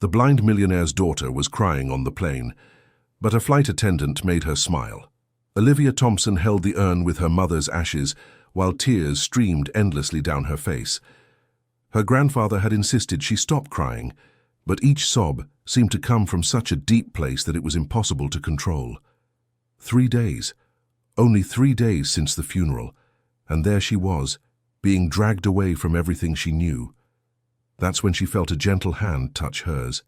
The blind millionaire's daughter was crying on the plane, but a flight attendant made her smile. Olivia Thompson held the urn with her mother's ashes while tears streamed endlessly down her face. Her grandfather had insisted she stop crying, but each sob seemed to come from such a deep place that it was impossible to control. 3 days, only 3 days since the funeral, and there she was, being dragged away from everything she knew. That's when she felt a gentle hand touch hers.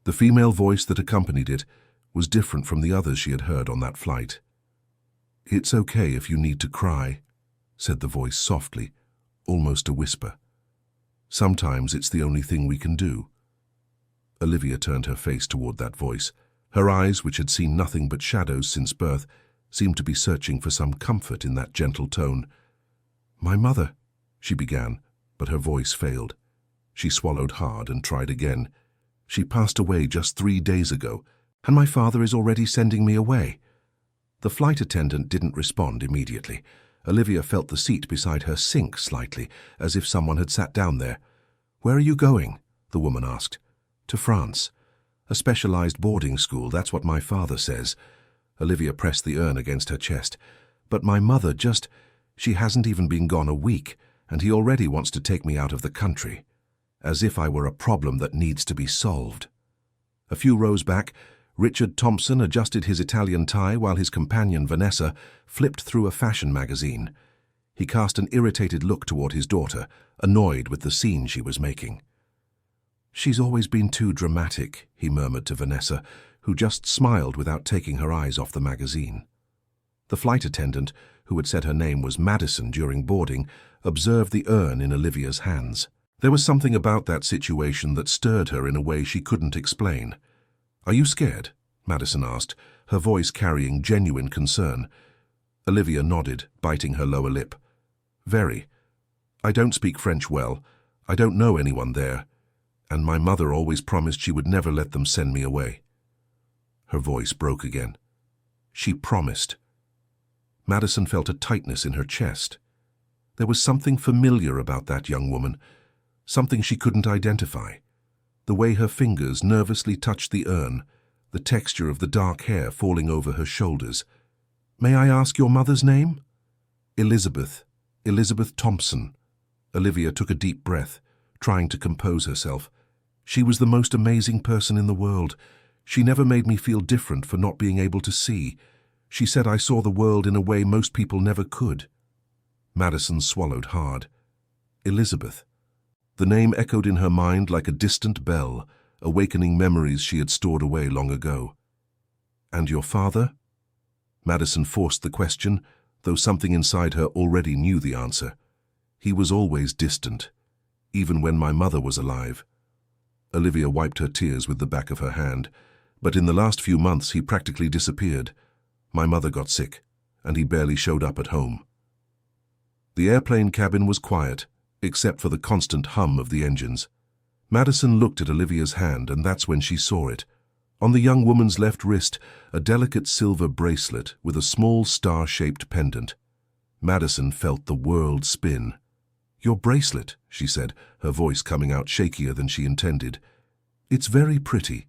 The female voice that accompanied it was different from the others she had heard on that flight. "It's okay if you need to cry," said the voice softly, almost a whisper. "Sometimes it's the only thing we can do." Olivia turned her face toward that voice. Her eyes, which had seen nothing but shadows since birth, seemed to be searching for some comfort in that gentle tone. "My mother," she began, but her voice failed. She swallowed hard and tried again. "She passed away just 3 days ago, and my father is already sending me away." The flight attendant didn't respond immediately. Olivia felt the seat beside her sink slightly, as if someone had sat down there. "Where are you going?" the woman asked. "To France. A specialized boarding school, that's what my father says." Olivia pressed the urn against her chest. "But my mother she hasn't even been gone a week, and he already wants to take me out of the country. As if I were a problem that needs to be solved." A few rows back, Richard Thompson adjusted his Italian tie while his companion Vanessa flipped through a fashion magazine. He cast an irritated look toward his daughter, annoyed with the scene she was making. "She's always been too dramatic," he murmured to Vanessa, who just smiled without taking her eyes off the magazine. The flight attendant, who had said her name was Madison during boarding, observed the urn in Olivia's hands. There was something about that situation that stirred her in a way she couldn't explain. "Are you scared?" Madison asked, her voice carrying genuine concern. Olivia nodded, biting her lower lip. "Very. I don't speak French well. I don't know anyone there. And my mother always promised she would never let them send me away." Her voice broke again. "She promised." Madison felt a tightness in her chest. There was something familiar about that young woman, something she couldn't identify. The way her fingers nervously touched the urn, the texture of the dark hair falling over her shoulders. "May I ask your mother's name?" "Elizabeth Thompson." Olivia took a deep breath, trying to compose herself. "She was the most amazing person in the world. She never made me feel different for not being able to see. She said I saw the world in a way most people never could." Madison swallowed hard. Elizabeth. The name echoed in her mind like a distant bell, awakening memories she had stored away long ago. "And your father?" Madison forced the question, though something inside her already knew the answer. "He was always distant, even when my mother was alive." Olivia wiped her tears with the back of her hand. "But in the last few months he practically disappeared. My mother got sick, and he barely showed up at home." The airplane cabin was quiet, except for the constant hum of the engines. Madison looked at Olivia's hand, and that's when she saw it. On the young woman's left wrist, a delicate silver bracelet with a small star-shaped pendant. Madison felt the world spin. "Your bracelet," she said, her voice coming out shakier than she intended. "It's very pretty."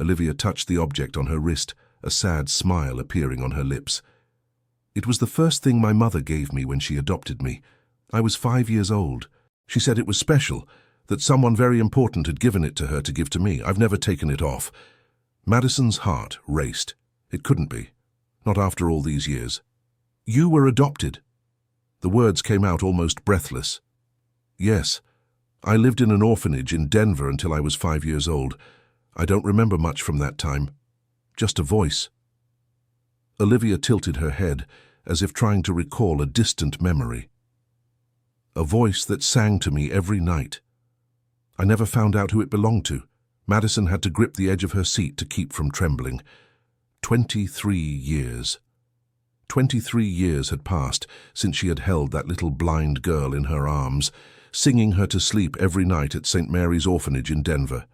Olivia touched the object on her wrist, a sad smile appearing on her lips. "It was the first thing my mother gave me when she adopted me. I was 5 years old. She said it was special, that someone very important had given it to her to give to me. I've never taken it off." Madison's heart raced. It couldn't be. Not after all these years. "You were adopted?" The words came out almost breathless. "Yes. I lived in an orphanage in Denver until I was 5 years old. I don't remember much from that time. Just a voice." Olivia tilted her head, as if trying to recall a distant memory. "A voice that sang to me every night. I never found out who it belonged to." Madison had to grip the edge of her seat to keep from trembling. 23 years. 23 years had passed since she had held that little blind girl in her arms, singing her to sleep every night at St. Mary's Orphanage in Denver.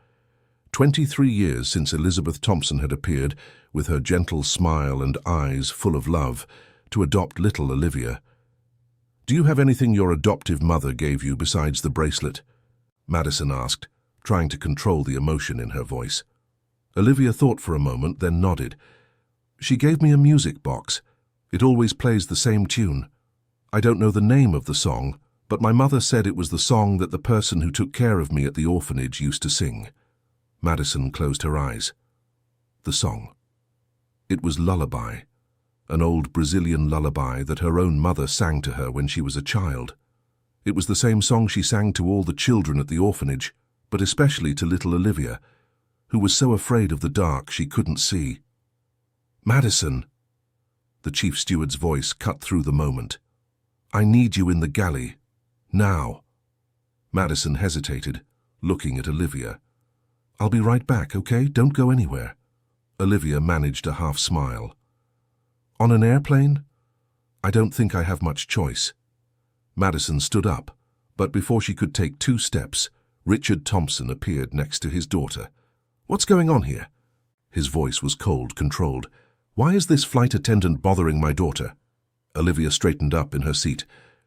23 years since Elizabeth Thompson had appeared, with her gentle smile and eyes full of love, to adopt little Olivia. "Do you have anything your adoptive mother gave you besides the bracelet?" Madison asked, trying to control the emotion in her voice. Olivia thought for a moment, then nodded. She gave me a music box. It always plays the same tune. I don't know the name of the song, but my mother said it was the song that the person who took care of me at the orphanage used to sing. Madison closed her eyes. The song. It was Lullaby, an old Brazilian lullaby that her own mother sang to her when she was a child. It was the same song she sang to all the children at the orphanage, but especially to little Olivia, who was so afraid of the dark she couldn't see. "Madison," the chief steward's voice cut through the moment. "I need you in the galley. Now." Madison hesitated, looking at Olivia. "I'll be right back, okay? Don't go anywhere." Olivia managed a half smile. "On an airplane? I don't think I have much choice." Madison stood up, but before she could take 2 steps, Richard Thompson appeared next to his daughter. "What's going on here?" His voice was cold, controlled. "Why is this flight attendant bothering my daughter?" Olivia straightened up in her seat.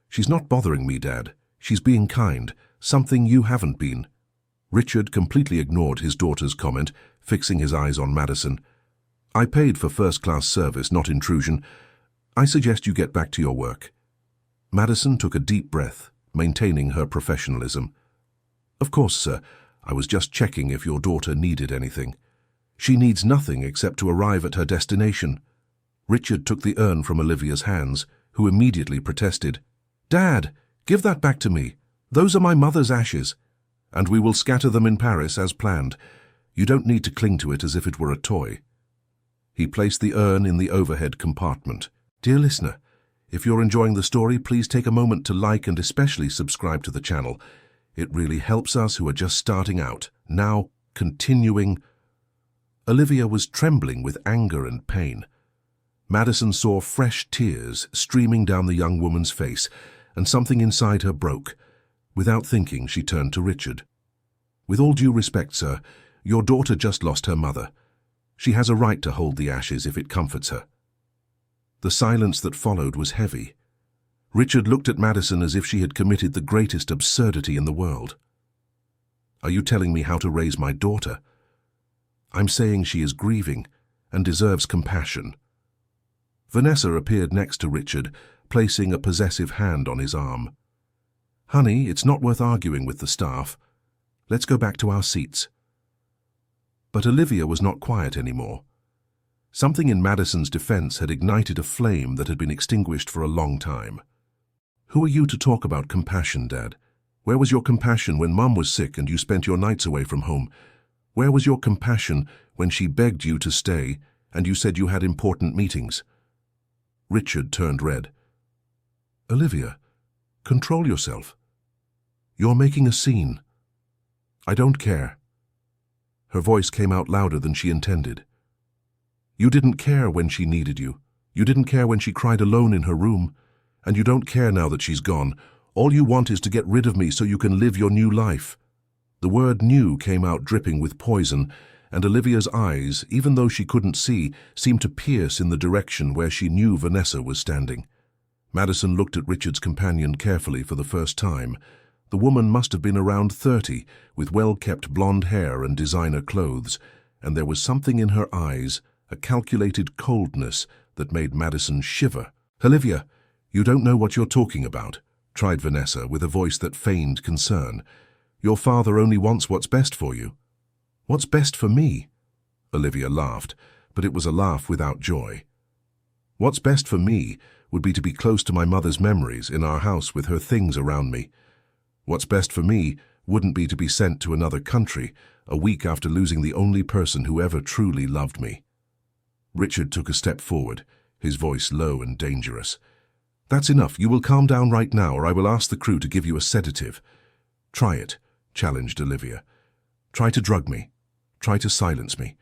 "She's not bothering me, Dad. She's being kind, something you haven't been." Richard completely ignored his daughter's comment, fixing his eyes on Madison. "I paid for first-class service, not intrusion. I suggest you get back to your work." Madison took a deep breath, maintaining her professionalism. "Of course, sir. I was just checking if your daughter needed anything." "She needs nothing except to arrive at her destination." Richard took the urn from Olivia's hands, who immediately protested. "Dad, give that back to me. Those are my mother's ashes, and we will scatter them in Paris as planned. You don't need to cling to it as if it were a toy." He placed the urn in the overhead compartment. "Dear listener, if you're enjoying the story, please take a moment to like and especially subscribe to the channel. It really helps us who are just starting out. Now, continuing." Olivia was trembling with anger and pain. Madison saw fresh tears streaming down the young woman's face, and something inside her broke. Without thinking, she turned to Richard. "With all due respect, sir, your daughter just lost her mother. She has a right to hold the ashes if it comforts her." The silence that followed was heavy. Richard looked at Madison as if she had committed the greatest absurdity in the world. "Are you telling me how to raise my daughter?" "I'm saying she is grieving and deserves compassion." Vanessa appeared next to Richard, placing a possessive hand on his arm. "Honey, it's not worth arguing with the staff. Let's go back to our seats." But Olivia was not quiet anymore. Something in Madison's defense had ignited a flame that had been extinguished for a long time. "Who are you to talk about compassion, Dad? Where was your compassion when Mum was sick and you spent your nights away from home? Where was your compassion when she begged you to stay and you said you had important meetings?" Richard turned red. "Olivia, control yourself. You're making a scene." "I don't care." Her voice came out louder than she intended. "You didn't care when she needed you. You didn't care when she cried alone in her room. And you don't care now that she's gone. All you want is to get rid of me so you can live your new life." The word "new" came out dripping with poison, and Olivia's eyes, even though she couldn't see, seemed to pierce in the direction where she knew Vanessa was standing. Madison looked at Richard's companion carefully for the first time. The woman must have been around 30, with well-kept blonde hair and designer clothes, and there was something in her eyes, a calculated coldness, that made Madison shiver. "Olivia, you don't know what you're talking about," tried Vanessa with a voice that feigned concern. "Your father only wants what's best for you." "What's best for me?" Olivia laughed, but it was a laugh without joy. "What's best for me would be to be close to my mother's memories in our house with her things around me. What's best for me wouldn't be to be sent to another country a week after losing the only person who ever truly loved me." Richard took a step forward, his voice low and dangerous. "That's enough. You will calm down right now, or I will ask the crew to give you a sedative." "Try it," challenged Olivia. "Try to drug me. Try to silence me,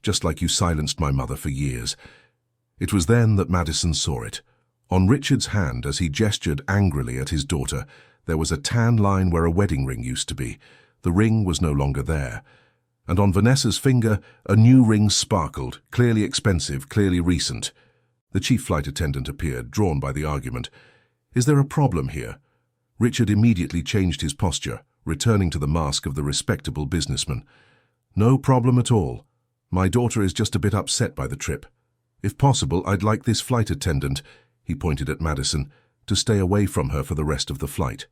just like you silenced my mother for years." It was then that Madison saw it. On Richard's hand, as he gestured angrily at his daughter, there was a tan line where a wedding ring used to be. The ring was no longer there. And on Vanessa's finger, a new ring sparkled, clearly expensive, clearly recent. The chief flight attendant appeared, drawn by the argument. "Is there a problem here?" Richard immediately changed his posture, returning to the mask of the respectable businessman. "No problem at all. My daughter is just a bit upset by the trip. If possible, I'd like this flight attendant," he pointed at Madison, "to stay away from her for the rest of the flight."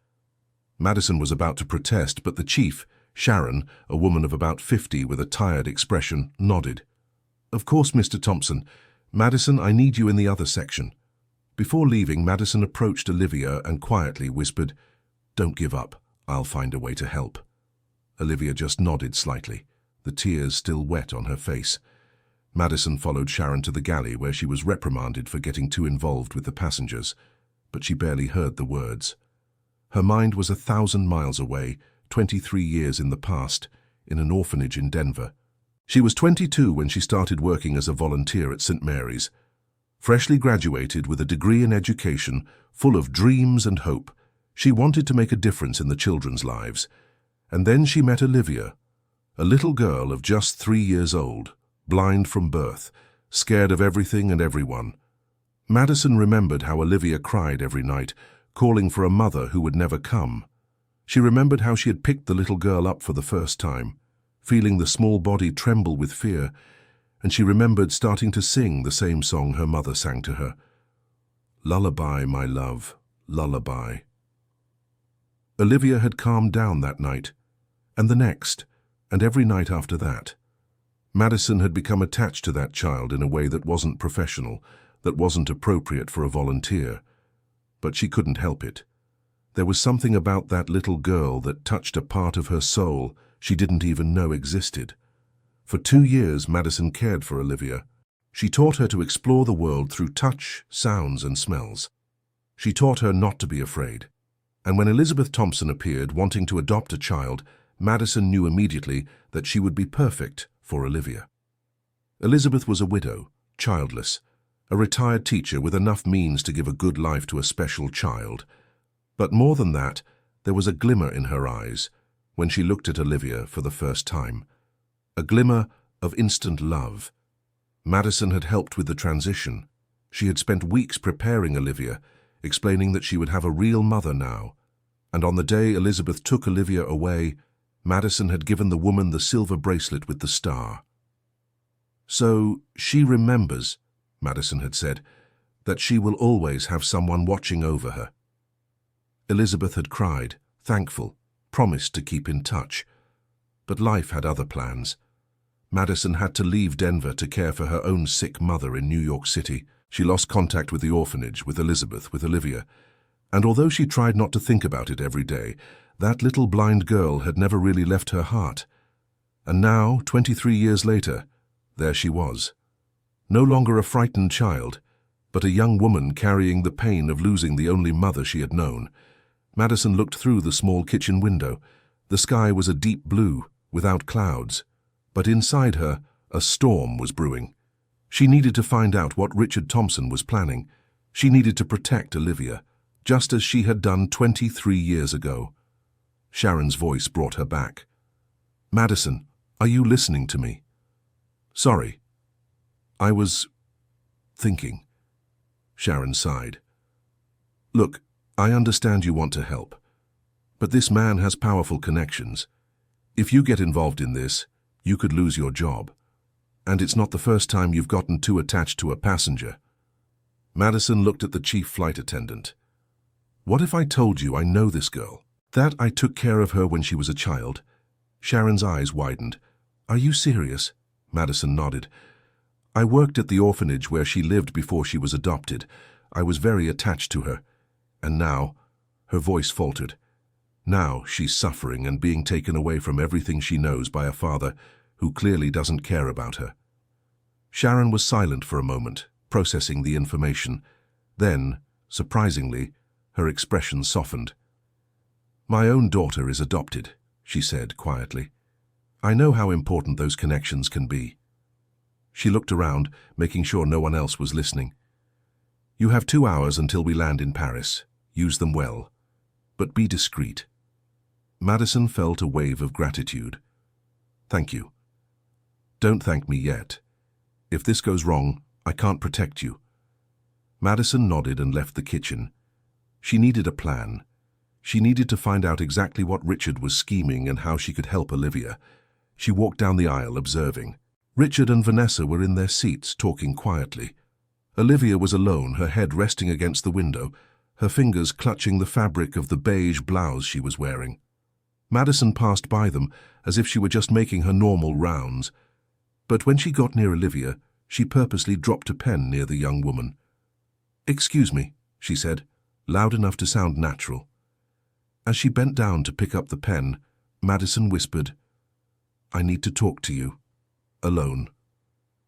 Madison was about to protest, but the chief, Sharon, a woman of about 50 with a tired expression, nodded. "Of course, Mr. Thompson. Madison, I need you in the other section." Before leaving, Madison approached Olivia and quietly whispered, "Don't give up. I'll find a way to help." Olivia just nodded slightly, the tears still wet on her face. Madison followed Sharon to the galley where she was reprimanded for getting too involved with the passengers, but she barely heard the words. Her mind was 1,000 miles away, 23 years in the past, in an orphanage in Denver. She was 22 when she started working as a volunteer at St. Mary's. Freshly graduated with a degree in education, full of dreams and hope, she wanted to make a difference in the children's lives. And then she met Olivia, a little girl of just 3 years old, blind from birth, scared of everything and everyone. Madison remembered how Olivia cried every night, calling for a mother who would never come. She remembered how she had picked the little girl up for the first time, feeling the small body tremble with fear, and she remembered starting to sing the same song her mother sang to her. "Lullaby, my love, lullaby." Olivia had calmed down that night, and the next, and every night after that. Madison had become attached to that child in a way that wasn't professional, that wasn't appropriate for a volunteer. But she couldn't help it. There was something about that little girl that touched a part of her soul she didn't even know existed. For 2 years, Madison cared for Olivia. She taught her to explore the world through touch, sounds, and smells. She taught her not to be afraid. And when Elizabeth Thompson appeared, wanting to adopt a child, Madison knew immediately that she would be perfect for Olivia. Elizabeth was a widow, childless, a retired teacher with enough means to give a good life to a special child. But more than that, there was a glimmer in her eyes when she looked at Olivia for the first time. A glimmer of instant love. Madison had helped with the transition. She had spent weeks preparing Olivia, explaining that she would have a real mother now. And on the day Elizabeth took Olivia away, Madison had given the woman the silver bracelet with the star. "So she remembers," Madison had said, "that she will always have someone watching over her." Elizabeth had cried, thankful, promised to keep in touch. But life had other plans. Madison had to leave Denver to care for her own sick mother in New York City. She lost contact with the orphanage, with Elizabeth, with Olivia. And although she tried not to think about it every day, that little blind girl had never really left her heart. And now, 23 years later, there she was. No longer a frightened child, but a young woman carrying the pain of losing the only mother she had known. Madison looked through the small kitchen window. The sky was a deep blue, without clouds. But inside her, a storm was brewing. She needed to find out what Richard Thompson was planning. She needed to protect Olivia, just as she had done 23 years ago. Sharon's voice brought her back. "Madison, are you listening to me?" "Sorry. I was thinking." Sharon sighed. "Look, I understand you want to help, but this man has powerful connections. If you get involved in this, you could lose your job. And it's not the first time you've gotten too attached to a passenger." Madison looked at the chief flight attendant. "What if I told you I know this girl? That I took care of her when she was a child?" Sharon's eyes widened. "Are you serious?" Madison nodded. "I worked at the orphanage where she lived before she was adopted. I was very attached to her. And now," her voice faltered, "now she's suffering and being taken away from everything she knows by a father who clearly doesn't care about her." Sharon was silent for a moment, processing the information. Then, surprisingly, her expression softened. "My own daughter is adopted," she said quietly. "I know how important those connections can be." She looked around, making sure no one else was listening. "You have 2 hours until we land in Paris. Use them well. But be discreet." Madison felt a wave of gratitude. "Thank you." "Don't thank me yet. If this goes wrong, I can't protect you." Madison nodded and left the kitchen. She needed a plan. She needed to find out exactly what Richard was scheming and how she could help Olivia. She walked down the aisle, observing. Richard and Vanessa were in their seats, talking quietly. Olivia was alone, her head resting against the window, her fingers clutching the fabric of the beige blouse she was wearing. Madison passed by them as if she were just making her normal rounds. But when she got near Olivia, she purposely dropped a pen near the young woman. "Excuse me," she said, loud enough to sound natural. As she bent down to pick up the pen, Madison whispered, "I need to talk to you. Alone.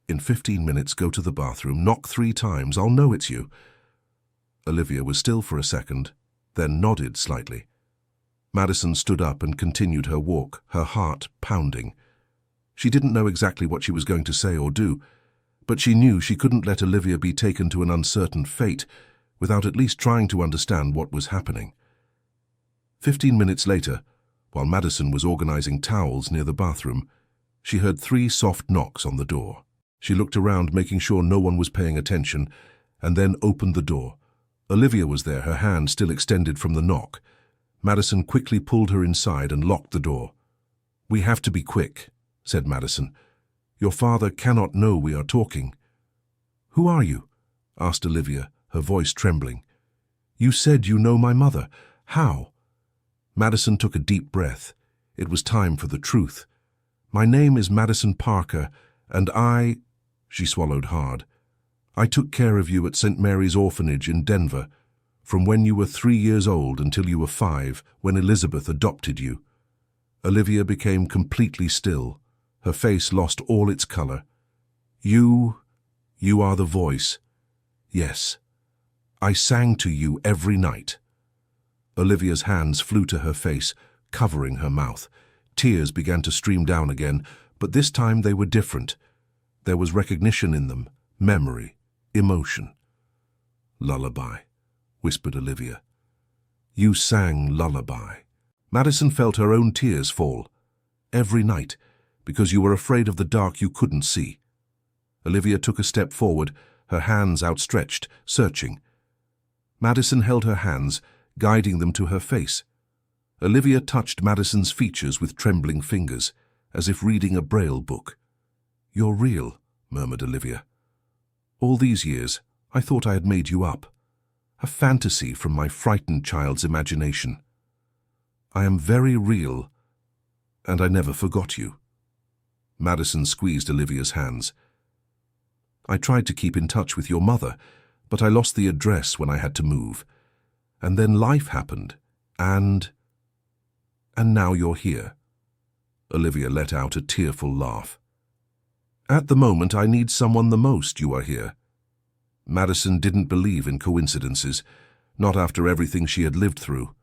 In 15 minutes, go to the bathroom, knock 3 times, I'll know it's you." Olivia was still for a second, then nodded slightly. Madison stood up and continued her walk, her heart pounding. She didn't know exactly what she was going to say or do, but she knew she couldn't let Olivia be taken to an uncertain fate without at least trying to understand what was happening. 15 minutes later, while Madison was organizing towels near the bathroom, she heard 3 soft knocks on the door. She looked around, making sure no one was paying attention, and then opened the door. Olivia was there, her hand still extended from the knock. Madison quickly pulled her inside and locked the door. "We have to be quick," said Madison. "Your father cannot know we are talking." "Who are you?" asked Olivia, her voice trembling. "You said you know my mother. How?" Madison took a deep breath. It was time for the truth. "My name is Madison Parker, and She swallowed hard. "I took care of you at St. Mary's Orphanage in Denver, from when you were 3 years old until you were 5, when Elizabeth adopted you." Olivia became completely still. Her face lost all its color. You are the voice." "Yes. I sang to you every night." Olivia's hands flew to her face, covering her mouth. Tears began to stream down again, but this time they were different. There was recognition in them, memory, emotion. "Lullaby," whispered Olivia. "You sang lullaby." Madison felt her own tears fall. "Every night, because you were afraid of the dark you couldn't see." Olivia took a step forward, her hands outstretched, searching. Madison held her hands, guiding them to her face. Olivia touched Madison's features with trembling fingers, as if reading a Braille book. "You're real," murmured Olivia. "All these years, I thought I had made you up. A fantasy from my frightened child's imagination. I am very real, and I never forgot you." Madison squeezed Olivia's hands. "I tried to keep in touch with your mother, but I lost the address when I had to move. And then life happened, and now you're here." Olivia let out a tearful laugh. "At the moment I need someone the most, you are here." Madison didn't believe in coincidences, not after everything she had lived through.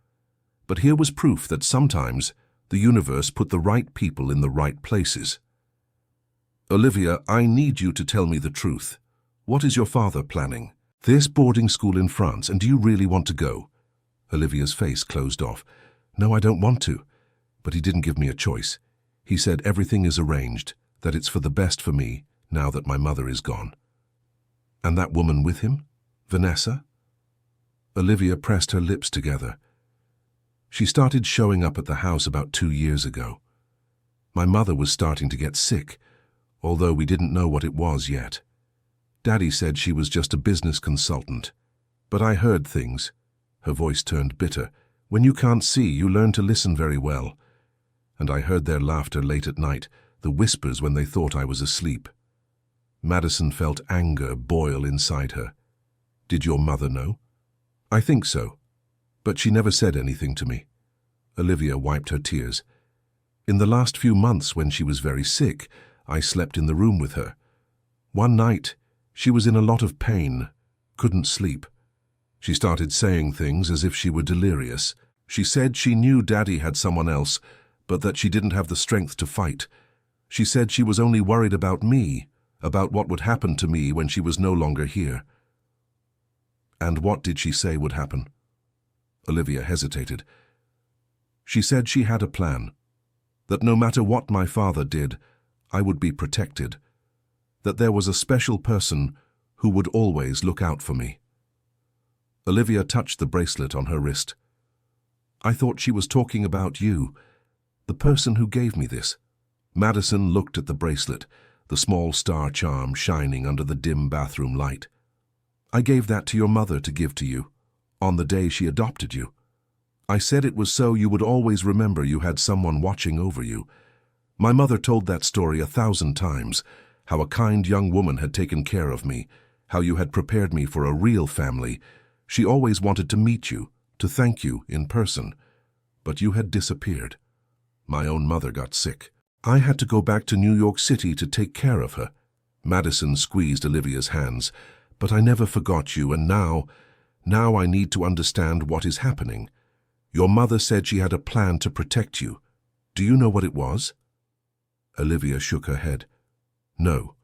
But here was proof that sometimes the universe put the right people in the right places. "Olivia, I need you to tell me the truth. What is your father planning? This boarding school in France, and do you really want to go?" Olivia's face closed off. "No, I don't want to." But he didn't give me a choice. He said everything is arranged, that it's for the best for me, now that my mother is gone. "And that woman with him? Vanessa?" Olivia pressed her lips together. "She started showing up at the house about 2 years ago. My mother was starting to get sick, although we didn't know what it was yet. Daddy said she was just a business consultant. But I heard things." Her voice turned bitter. "When you can't see, you learn to listen very well. And I heard their laughter late at night, the whispers when they thought I was asleep." Madison felt anger boil inside her. "Did your mother know?" "I think so. But she never said anything to me." Olivia wiped her tears. "In the last few months when she was very sick, I slept in the room with her. One night, she was in a lot of pain, couldn't sleep. She started saying things as if she were delirious. She said she knew Daddy had someone else, but that she didn't have the strength to fight. She said she was only worried about me, about what would happen to me when she was no longer here." "And what did she say would happen?" Olivia hesitated. "She said she had a plan, that no matter what my father did, I would be protected, that there was a special person who would always look out for me." Olivia touched the bracelet on her wrist. I thought she was talking about you, the person who gave me this." Madison looked at the bracelet, the small star charm shining under the dim bathroom light. "I gave that to your mother to give to you, on the day she adopted you. I said it was so you would always remember you had someone watching over you. My mother told that story 1,000 times, how a kind young woman had taken care of me, how you had prepared me for a real family. She always wanted to meet you, to thank you in person. But you had disappeared. My own mother got sick. I had to go back to New York City to take care of her." Madison squeezed Olivia's hands. "But I never forgot you, and now I need to understand what is happening. Your mother said she had a plan to protect you. Do you know what it was?" Olivia shook her head. "No.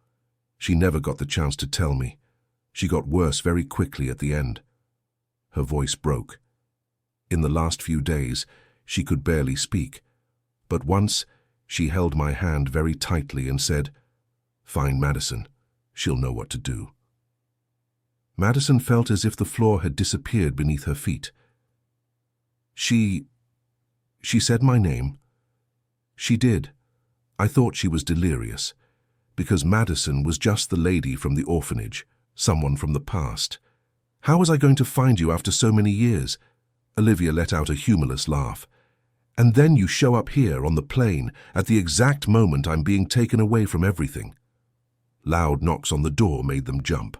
She never got the chance to tell me. She got worse very quickly at the end." Her voice broke. In the last few days, she could barely speak. But once, she held my hand very tightly and said, "Find Madison. She'll know what to do." Madison felt as if the floor had disappeared beneath her feet. She said my name. She did. I thought she was delirious, because Madison was just the lady from the orphanage, someone from the past. "How was I going to find you after so many years?" Olivia let out a humorless laugh. "And then you show up here on the plane at the exact moment I'm being taken away from everything." Loud knocks on the door made them jump.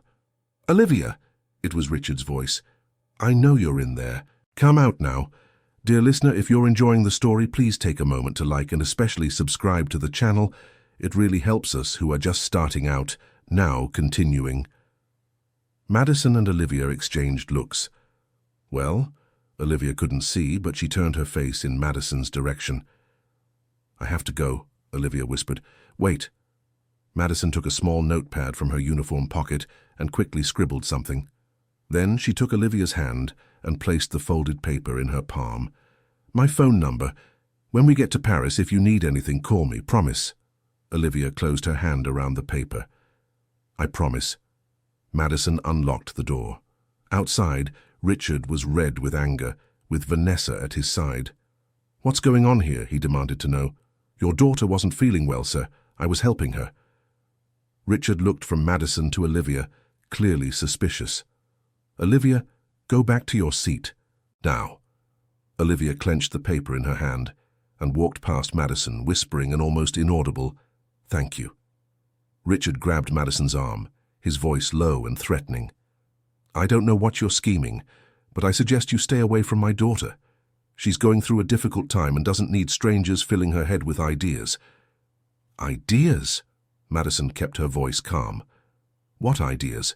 "Olivia!" It was Richard's voice. "I know you're in there. Come out now." Dear listener, if you're enjoying the story, please take a moment to like and especially subscribe to the channel. It really helps us who are just starting out. Now continuing. Madison and Olivia exchanged looks. "Well?" Olivia couldn't see, but she turned her face in Madison's direction. "I have to go," Olivia whispered. "Wait." Madison took a small notepad from her uniform pocket and quickly scribbled something. Then she took Olivia's hand and placed the folded paper in her palm. "My phone number. When we get to Paris, if you need anything, call me. Promise." Olivia closed her hand around the paper. "I promise." Madison unlocked the door. Outside, Richard was red with anger, with Vanessa at his side. "What's going on here?" he demanded to know. "Your daughter wasn't feeling well, sir. I was helping her." Richard looked from Madison to Olivia, clearly suspicious. "Olivia, go back to your seat. Now." Olivia clenched the paper in her hand and walked past Madison, whispering an almost inaudible, "Thank you." Richard grabbed Madison's arm, his voice low and threatening. "I don't know what you're scheming, but I suggest you stay away from my daughter. She's going through a difficult time and doesn't need strangers filling her head with ideas." "Ideas?" Madison kept her voice calm. "What ideas?"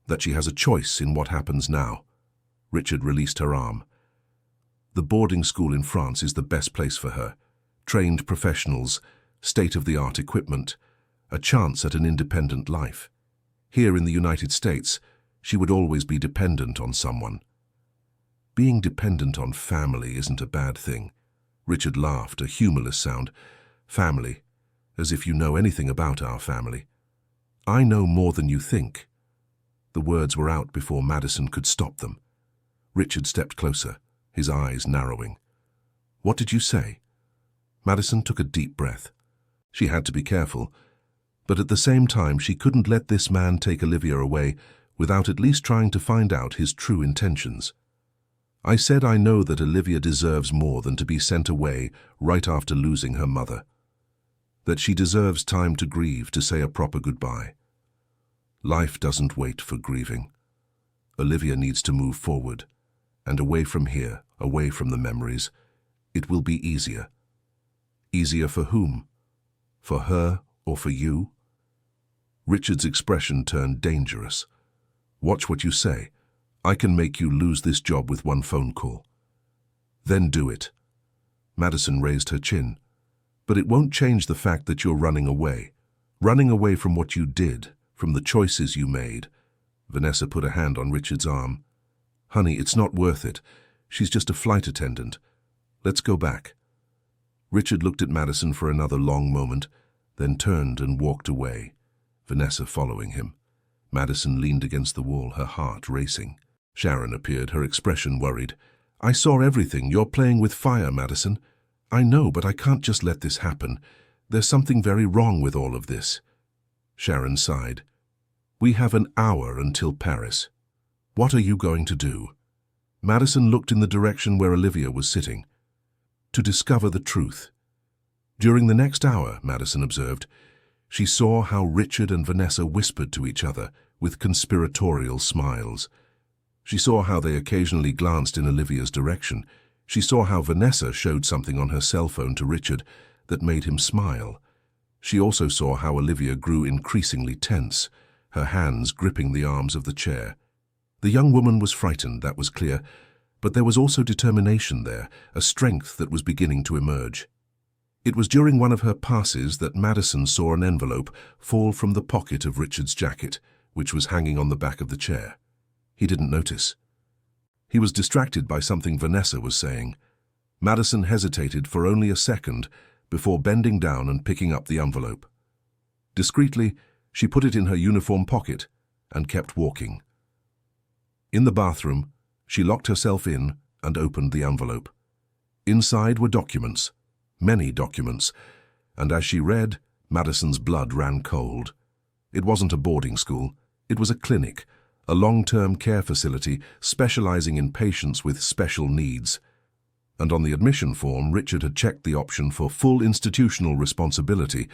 "That she has a choice in what happens now." Richard released her arm. "The boarding school in France is the best place for her. Trained professionals, state-of-the-art equipment, a chance at an independent life. Here in the United States, she would always be dependent on someone." "Being dependent on family isn't a bad thing." Richard laughed, a humorless sound. "Family, as if you know anything about our family." "I know more than you think." The words were out before Madison could stop them. Richard stepped closer, his eyes narrowing. "What did you say?" Madison took a deep breath. She had to be careful, but at the same time she couldn't let this man take Olivia away without at least trying to find out his true intentions. "I said I know that Olivia deserves more than to be sent away right after losing her mother. That she deserves time to grieve, to say a proper goodbye. Life doesn't wait for grieving. Olivia needs to move forward, and away from here, away from the memories. It will be easier." "Easier for whom? For her or for you?" Richard's expression turned dangerous. "Watch what you say. I can make you lose this job with one phone call." "Then do it." Madison raised her chin. "But it won't change the fact that you're running away from what you did, from the choices you made." Vanessa put a hand on Richard's arm. "Honey, it's not worth it. She's just a flight attendant. Let's go back." Richard looked at Madison for another long moment, then turned and walked away, Vanessa following him. Madison leaned against the wall, her heart racing. Sharon appeared, her expression worried. I saw everything. You're playing with fire, Madison. I know, but I can't just let this happen. There's something very wrong with all of this. Sharon sighed. We have an hour until Paris. What are you going to do? Madison looked in the direction where Olivia was sitting. To discover the truth. During the next hour, Madison observed, she saw how Richard and Vanessa whispered to each other with conspiratorial smiles. She saw how they occasionally glanced in Olivia's direction. She saw how Vanessa showed something on her cell phone to Richard that made him smile. She also saw how Olivia grew increasingly tense, her hands gripping the arms of the chair. The young woman was frightened, that was clear, but there was also determination there, a strength that was beginning to emerge. It was during one of her passes that Madison saw an envelope fall from the pocket of Richard's jacket, which was hanging on the back of the chair. He didn't notice. He was distracted by something Vanessa was saying. Madison hesitated for only a second before bending down and picking up the envelope. Discreetly, she put it in her uniform pocket and kept walking. In the bathroom, she locked herself in and opened the envelope. Inside were documents, many documents, and as she read, Madison's blood ran cold. It wasn't a boarding school, it was a clinic, a long-term care facility specializing in patients with special needs. And on the admission form, Richard had checked the option for full institutional responsibility,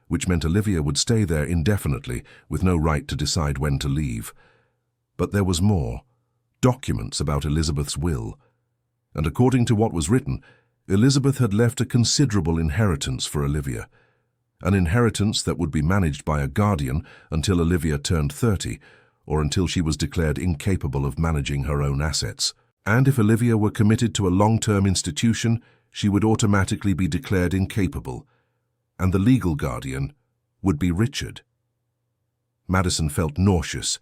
which meant Olivia would stay there indefinitely with no right to decide when to leave. But there was more. Documents about Elizabeth's will. And according to what was written, Elizabeth had left a considerable inheritance for Olivia. An inheritance that would be managed by a guardian until Olivia turned 30, or until she was declared incapable of managing her own assets. And if Olivia were committed to a long-term institution, she would automatically be declared incapable. And the legal guardian would be Richard. Madison felt nauseous.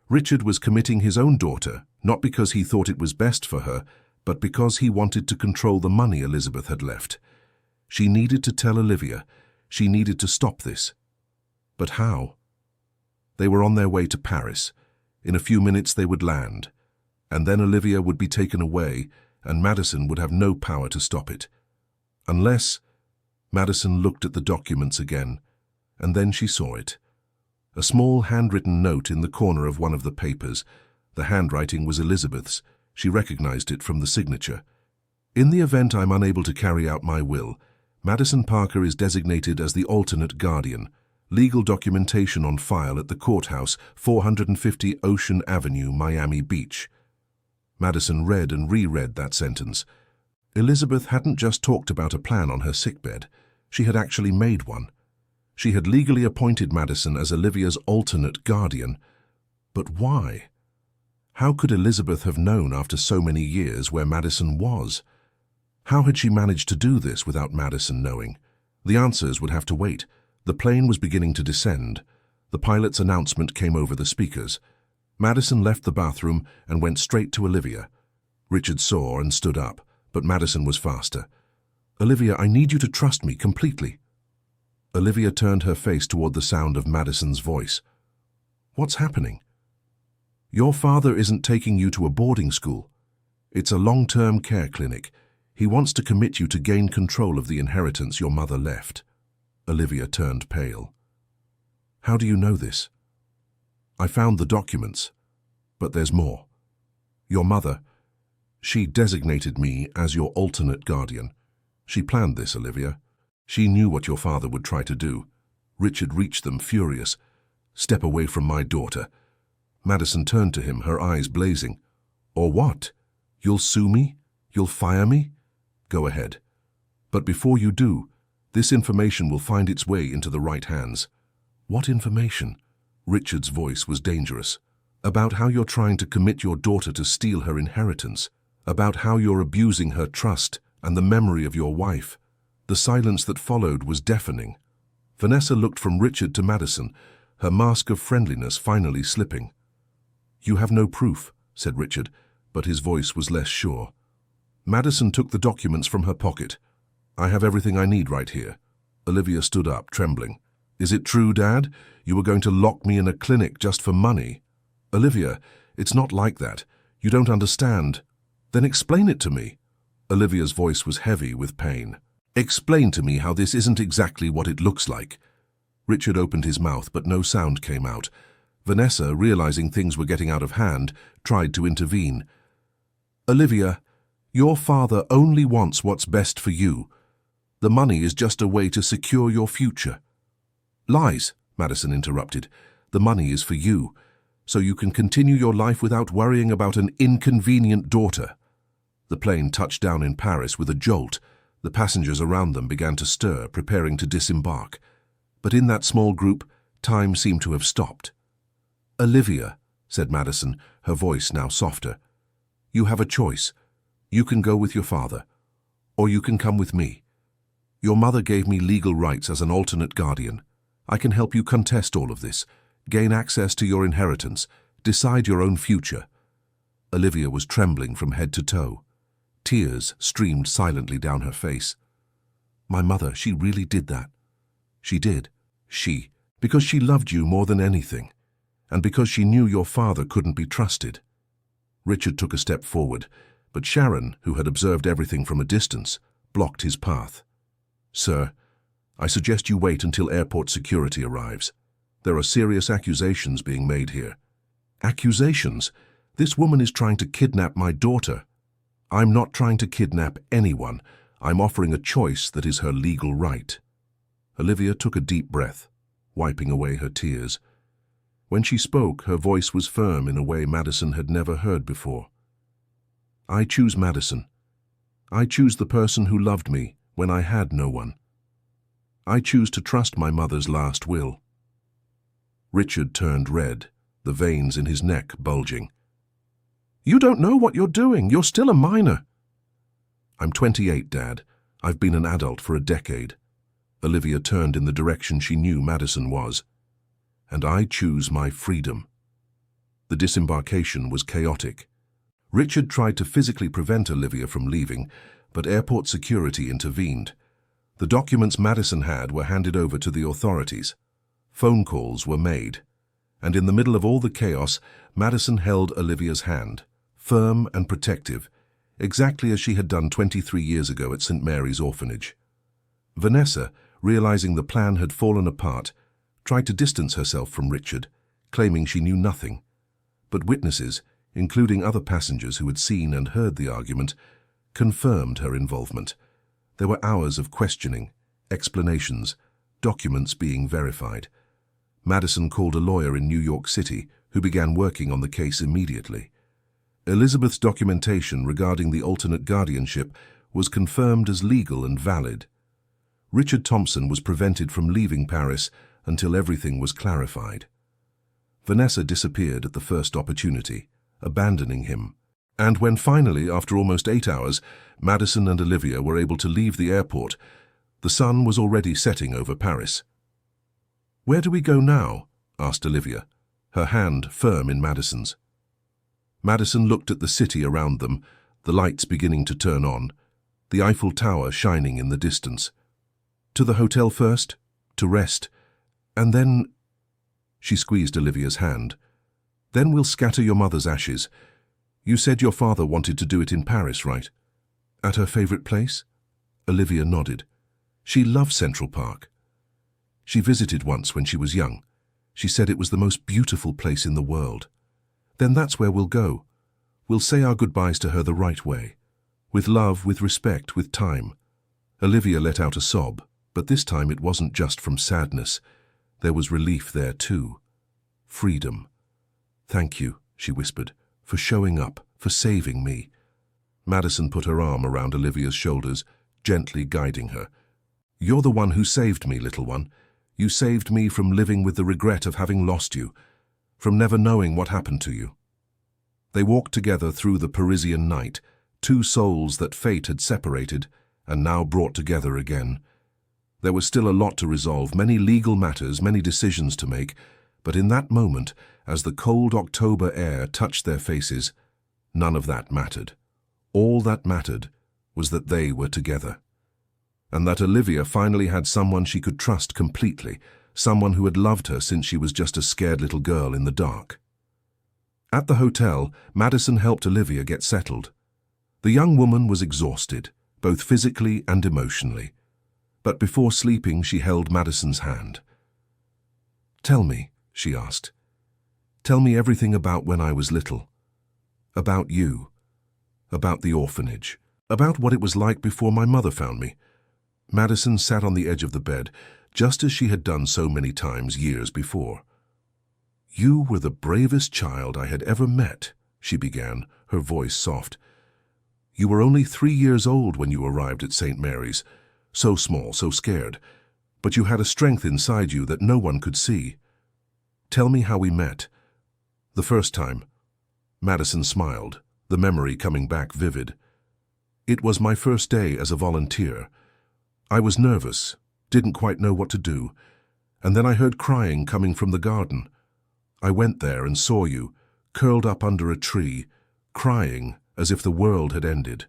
Richard was committing his own daughter, not because he thought it was best for her, but because he wanted to control the money Elizabeth had left. She needed to tell Olivia. She needed to stop this. But how? They were on their way to Paris. In a few minutes they would land. And then Olivia would be taken away, and Madison would have no power to stop it. Unless... Madison looked at the documents again, and then she saw it. A small handwritten note in the corner of one of the papers. The handwriting was Elizabeth's. She recognized it from the signature. In the event I'm unable to carry out my will, Madison Parker is designated as the alternate guardian. Legal documentation on file at the courthouse, 450 Ocean Avenue, Miami Beach. Madison read and reread that sentence. Elizabeth hadn't just talked about a plan on her sickbed. She had actually made one. She had legally appointed Madison as Olivia's alternate guardian. But why? How could Elizabeth have known after so many years where Madison was? How had she managed to do this without Madison knowing? The answers would have to wait. The plane was beginning to descend. The pilot's announcement came over the speakers. Madison left the bathroom and went straight to Olivia. Richard saw and stood up, but Madison was faster. Olivia, I need you to trust me completely. Olivia turned her face toward the sound of Madison's voice. What's happening? Your father isn't taking you to a boarding school. It's a long-term care clinic. He wants to commit you to gain control of the inheritance your mother left. Olivia turned pale. How do you know this? I found the documents, but there's more. Your mother, she designated me as your alternate guardian. She planned this, Olivia. She knew what your father would try to do. Richard reached them, furious. Step away from my daughter. Madison turned to him, her eyes blazing. Or what? You'll sue me? You'll fire me? Go ahead. But before you do, this information will find its way into the right hands. What information? Richard's voice was dangerous. About how you're trying to commit your daughter to steal her inheritance. About how you're abusing her trust and the memory of your wife. The silence that followed was deafening. Vanessa looked from Richard to Madison, her mask of friendliness finally slipping. You have no proof, said Richard, but his voice was less sure. Madison took the documents from her pocket. I have everything I need right here. Olivia stood up, trembling. Is it true, Dad? You were going to lock me in a clinic just for money? Olivia, it's not like that. You don't understand. Then explain it to me. Olivia's voice was heavy with pain. Explain to me how this isn't exactly what it looks like. Richard opened his mouth, but no sound came out. Vanessa, realizing things were getting out of hand, tried to intervene. Olivia, your father only wants what's best for you. The money is just a way to secure your future. Lies, Madison interrupted. The money is for you, so you can continue your life without worrying about an inconvenient daughter. The plane touched down in Paris with a jolt. The passengers around them began to stir, preparing to disembark. But in that small group, time seemed to have stopped. Olivia, said Madison, her voice now softer, you have a choice. You can go with your father, or you can come with me. Your mother gave me legal rights as an alternate guardian. I can help you contest all of this, gain access to your inheritance, decide your own future. Olivia was trembling from head to toe. Tears streamed silently down her face. My mother, she really did that. She did. Because she loved you more than anything, and because she knew your father couldn't be trusted. Richard took a step forward, but Sharon, who had observed everything from a distance, blocked his path. Sir, I suggest you wait until airport security arrives. There are serious accusations being made here. Accusations? This woman is trying to kidnap my daughter. I'm not trying to kidnap anyone. I'm offering a choice that is her legal right. Olivia took a deep breath, wiping away her tears. When she spoke, her voice was firm in a way Madison had never heard before. I choose Madison. I choose the person who loved me when I had no one. I choose to trust my mother's last will. Richard turned red, the veins in his neck bulging. You don't know what you're doing. You're still a minor. I'm 28, Dad. I've been an adult for a decade. Olivia turned in the direction she knew Madison was. And I choose my freedom. The disembarkation was chaotic. Richard tried to physically prevent Olivia from leaving, but airport security intervened. The documents Madison had were handed over to the authorities. Phone calls were made. And in the middle of all the chaos, Madison held Olivia's hand, firm and protective, exactly as she had done 23 years ago at St. Mary's Orphanage. Vanessa, realizing the plan had fallen apart, tried to distance herself from Richard, claiming she knew nothing. But witnesses, including other passengers who had seen and heard the argument, confirmed her involvement. There were hours of questioning, explanations, documents being verified. Madison called a lawyer in New York City who began working on the case immediately. Elizabeth's documentation regarding the alternate guardianship was confirmed as legal and valid. Richard Thompson was prevented from leaving Paris until everything was clarified. Vanessa disappeared at the first opportunity, abandoning him. And when finally, after almost 8 hours, Madison and Olivia were able to leave the airport, the sun was already setting over Paris. Where do we go now? Asked Olivia, her hand firm in Madison's. Madison looked at the city around them, the lights beginning to turn on, the Eiffel Tower shining in the distance. To the hotel first, to rest, and then... She squeezed Olivia's hand. Then we'll scatter your mother's ashes. You said your father wanted to do it in Paris, right? At her favorite place? Olivia nodded. She loved Central Park. She visited once when she was young. She said it was the most beautiful place in the world. Then that's where we'll go. We'll say our goodbyes to her the right way. With love, with respect, with time. Olivia let out a sob, but this time it wasn't just from sadness. There was relief there too. Freedom. Thank you, she whispered, for showing up, for saving me. Madison put her arm around Olivia's shoulders, gently guiding her. You're the one who saved me, little one. You saved me from living with the regret of having lost you, from never knowing what happened to you. They walked together through the Parisian night, two souls that fate had separated and now brought together again. There was still a lot to resolve, many legal matters, many decisions to make, but in that moment, as the cold October air touched their faces, none of that mattered. All that mattered was that they were together, and that Olivia finally had someone she could trust completely, someone who had loved her since she was just a scared little girl in the dark. At the hotel, Madison helped Olivia get settled. The young woman was exhausted, both physically and emotionally. But before sleeping, she held Madison's hand. "Tell me," she asked. "Tell me everything about when I was little. About you. About the orphanage. About what it was like before my mother found me." Madison sat on the edge of the bed, just as she had done so many times years before. "You were the bravest child I had ever met," she began, her voice soft. "You were only 3 years old when you arrived at St. Mary's, so small, so scared, but you had a strength inside you that no one could see. Tell me how we met. The first time." Madison smiled, the memory coming back vivid. "It was my first day as a volunteer. I was nervous, didn't quite know what to do, and then I heard crying coming from the garden. I went there and saw you, curled up under a tree, crying as if the world had ended."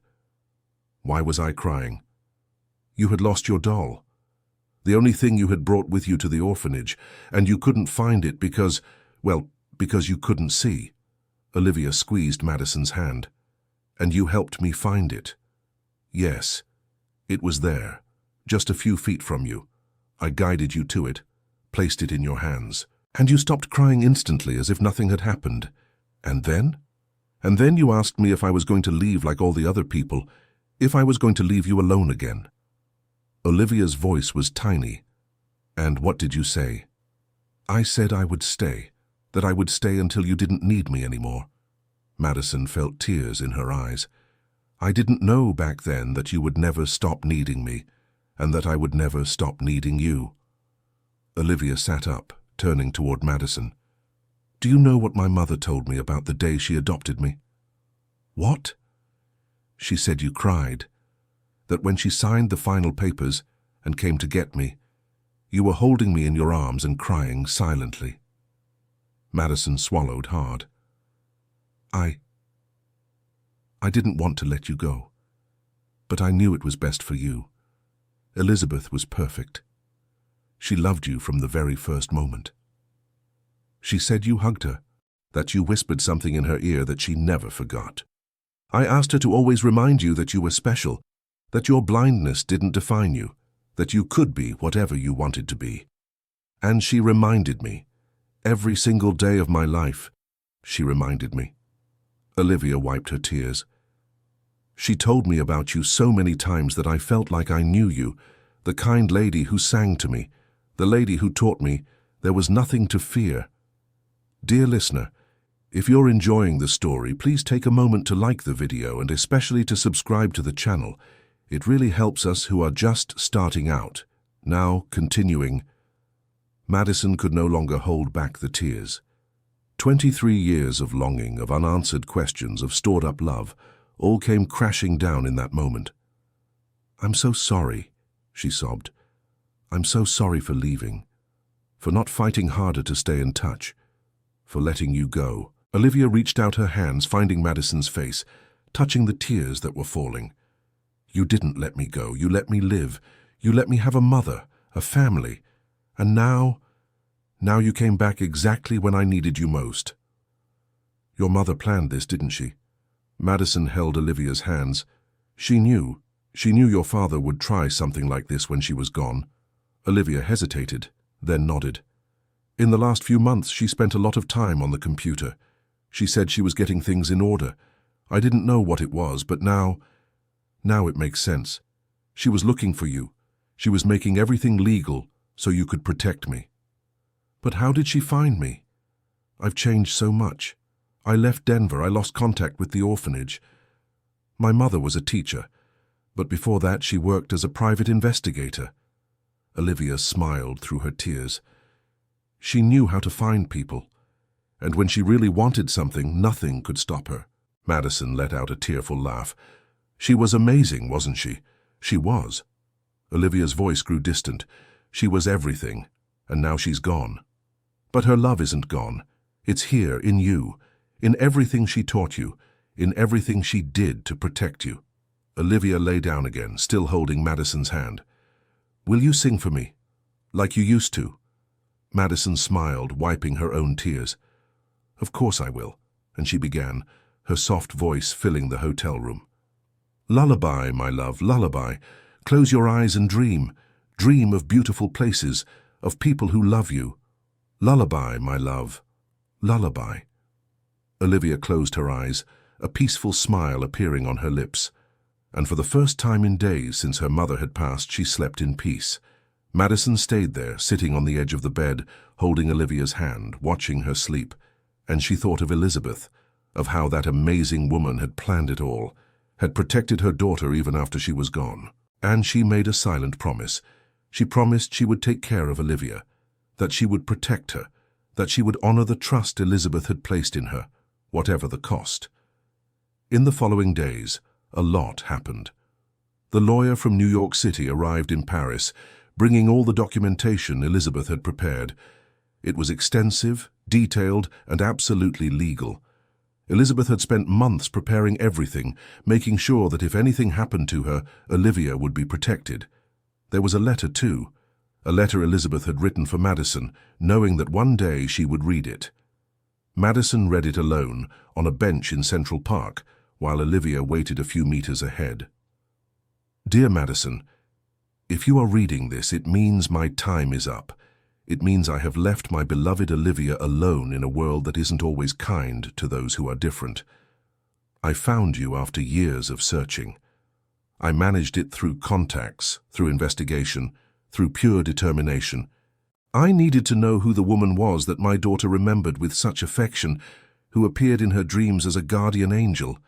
"Why was I crying?" "You had lost your doll. The only thing you had brought with you to the orphanage, and you couldn't find it because, well, because you couldn't see." Olivia squeezed Madison's hand. "And you helped me find it." "Yes, it was there, just a few feet from you. I guided you to it, placed it in your hands. And you stopped crying instantly as if nothing had happened. And then? And then you asked me if I was going to leave like all the other people, if I was going to leave you alone again." Olivia's voice was tiny. "And what did you say?" "I said I would stay, that I would stay until you didn't need me anymore." Madison felt tears in her eyes. "I didn't know back then that you would never stop needing me, and that I would never stop needing you." Olivia sat up, turning toward Madison. "Do you know what my mother told me about the day she adopted me?" "What?" "She said you cried. That when she signed the final papers and came to get me, you were holding me in your arms and crying silently." Madison swallowed hard. I didn't want to let you go, but I knew it was best for you. Elizabeth was perfect. She loved you from the very first moment. She said you hugged her, that you whispered something in her ear that she never forgot. I asked her to always remind you that you were special, that your blindness didn't define you, that you could be whatever you wanted to be. And she reminded me. Every single day of my life, she reminded me." Olivia wiped her tears. "She told me about you so many times that I felt like I knew you, the kind lady who sang to me, the lady who taught me there was nothing to fear." Dear listener, if you're enjoying the story, please take a moment to like the video and especially to subscribe to the channel. It really helps us who are just starting out. Now, continuing. Madison could no longer hold back the tears. 23 years of longing, of unanswered questions, of stored-up love, all came crashing down in that moment. "I'm so sorry," she sobbed. "I'm so sorry for leaving, for not fighting harder to stay in touch, for letting you go." Olivia reached out her hands, finding Madison's face, touching the tears that were falling. "You didn't let me go. You let me live. You let me have a mother, a family. And now you came back exactly when I needed you most." "Your mother planned this, didn't she?" Madison held Olivia's hands. She knew your father would try something like this when she was gone." Olivia hesitated, then nodded. "In the last few months, she spent a lot of time on the computer. She said she was getting things in order. I didn't know what it was, but now it makes sense. She was looking for you. She was making everything legal so you could protect me." "But how did she find me? I've changed so much. I left Denver. I lost contact with the orphanage. My mother was a teacher, but before that she worked as a private investigator." Olivia smiled through her tears. She knew how to find people, and when she really wanted something, nothing could stop her. Madison let out a tearful laugh. "She was amazing, wasn't she?" "She was." Olivia's voice grew distant. "She was everything, and now she's gone. But her love isn't gone. It's here, in you, in everything she taught you, in everything she did to protect you." Olivia lay down again, still holding Madison's hand. "Will you sing for me, like you used to?" Madison smiled, wiping her own tears. "Of course I will," and she began, her soft voice filling the hotel room. Lullaby, my love, lullaby. Close your eyes and dream. Dream of beautiful places, of people who love you. Lullaby, my love, lullaby. Olivia closed her eyes, a peaceful smile appearing on her lips. And for the first time in days since her mother had passed, she slept in peace. Madison stayed there, sitting on the edge of the bed, holding Olivia's hand, watching her sleep. And she thought of Elizabeth, of how that amazing woman had planned it all, had protected her daughter even after she was gone. And she made a silent promise. She promised she would take care of Olivia, that she would protect her, that she would honor the trust Elizabeth had placed in her, whatever the cost. In the following days, a lot happened. The lawyer from New York City arrived in Paris, bringing all the documentation Elizabeth had prepared. It was extensive, detailed, and absolutely legal. Elizabeth had spent months preparing everything, making sure that if anything happened to her, Olivia would be protected. There was a letter too, a letter Elizabeth had written for Madison, knowing that one day she would read it. Madison read it alone, on a bench in Central Park, while Olivia waited a few meters ahead. Dear Madison, if you are reading this, it means my time is up. It means I have left my beloved Olivia alone in a world that isn't always kind to those who are different. I found you after years of searching. I managed it through contacts, through investigation, through pure determination. I needed to know who the woman was that my daughter remembered with such affection, who appeared in her dreams as a guardian angel.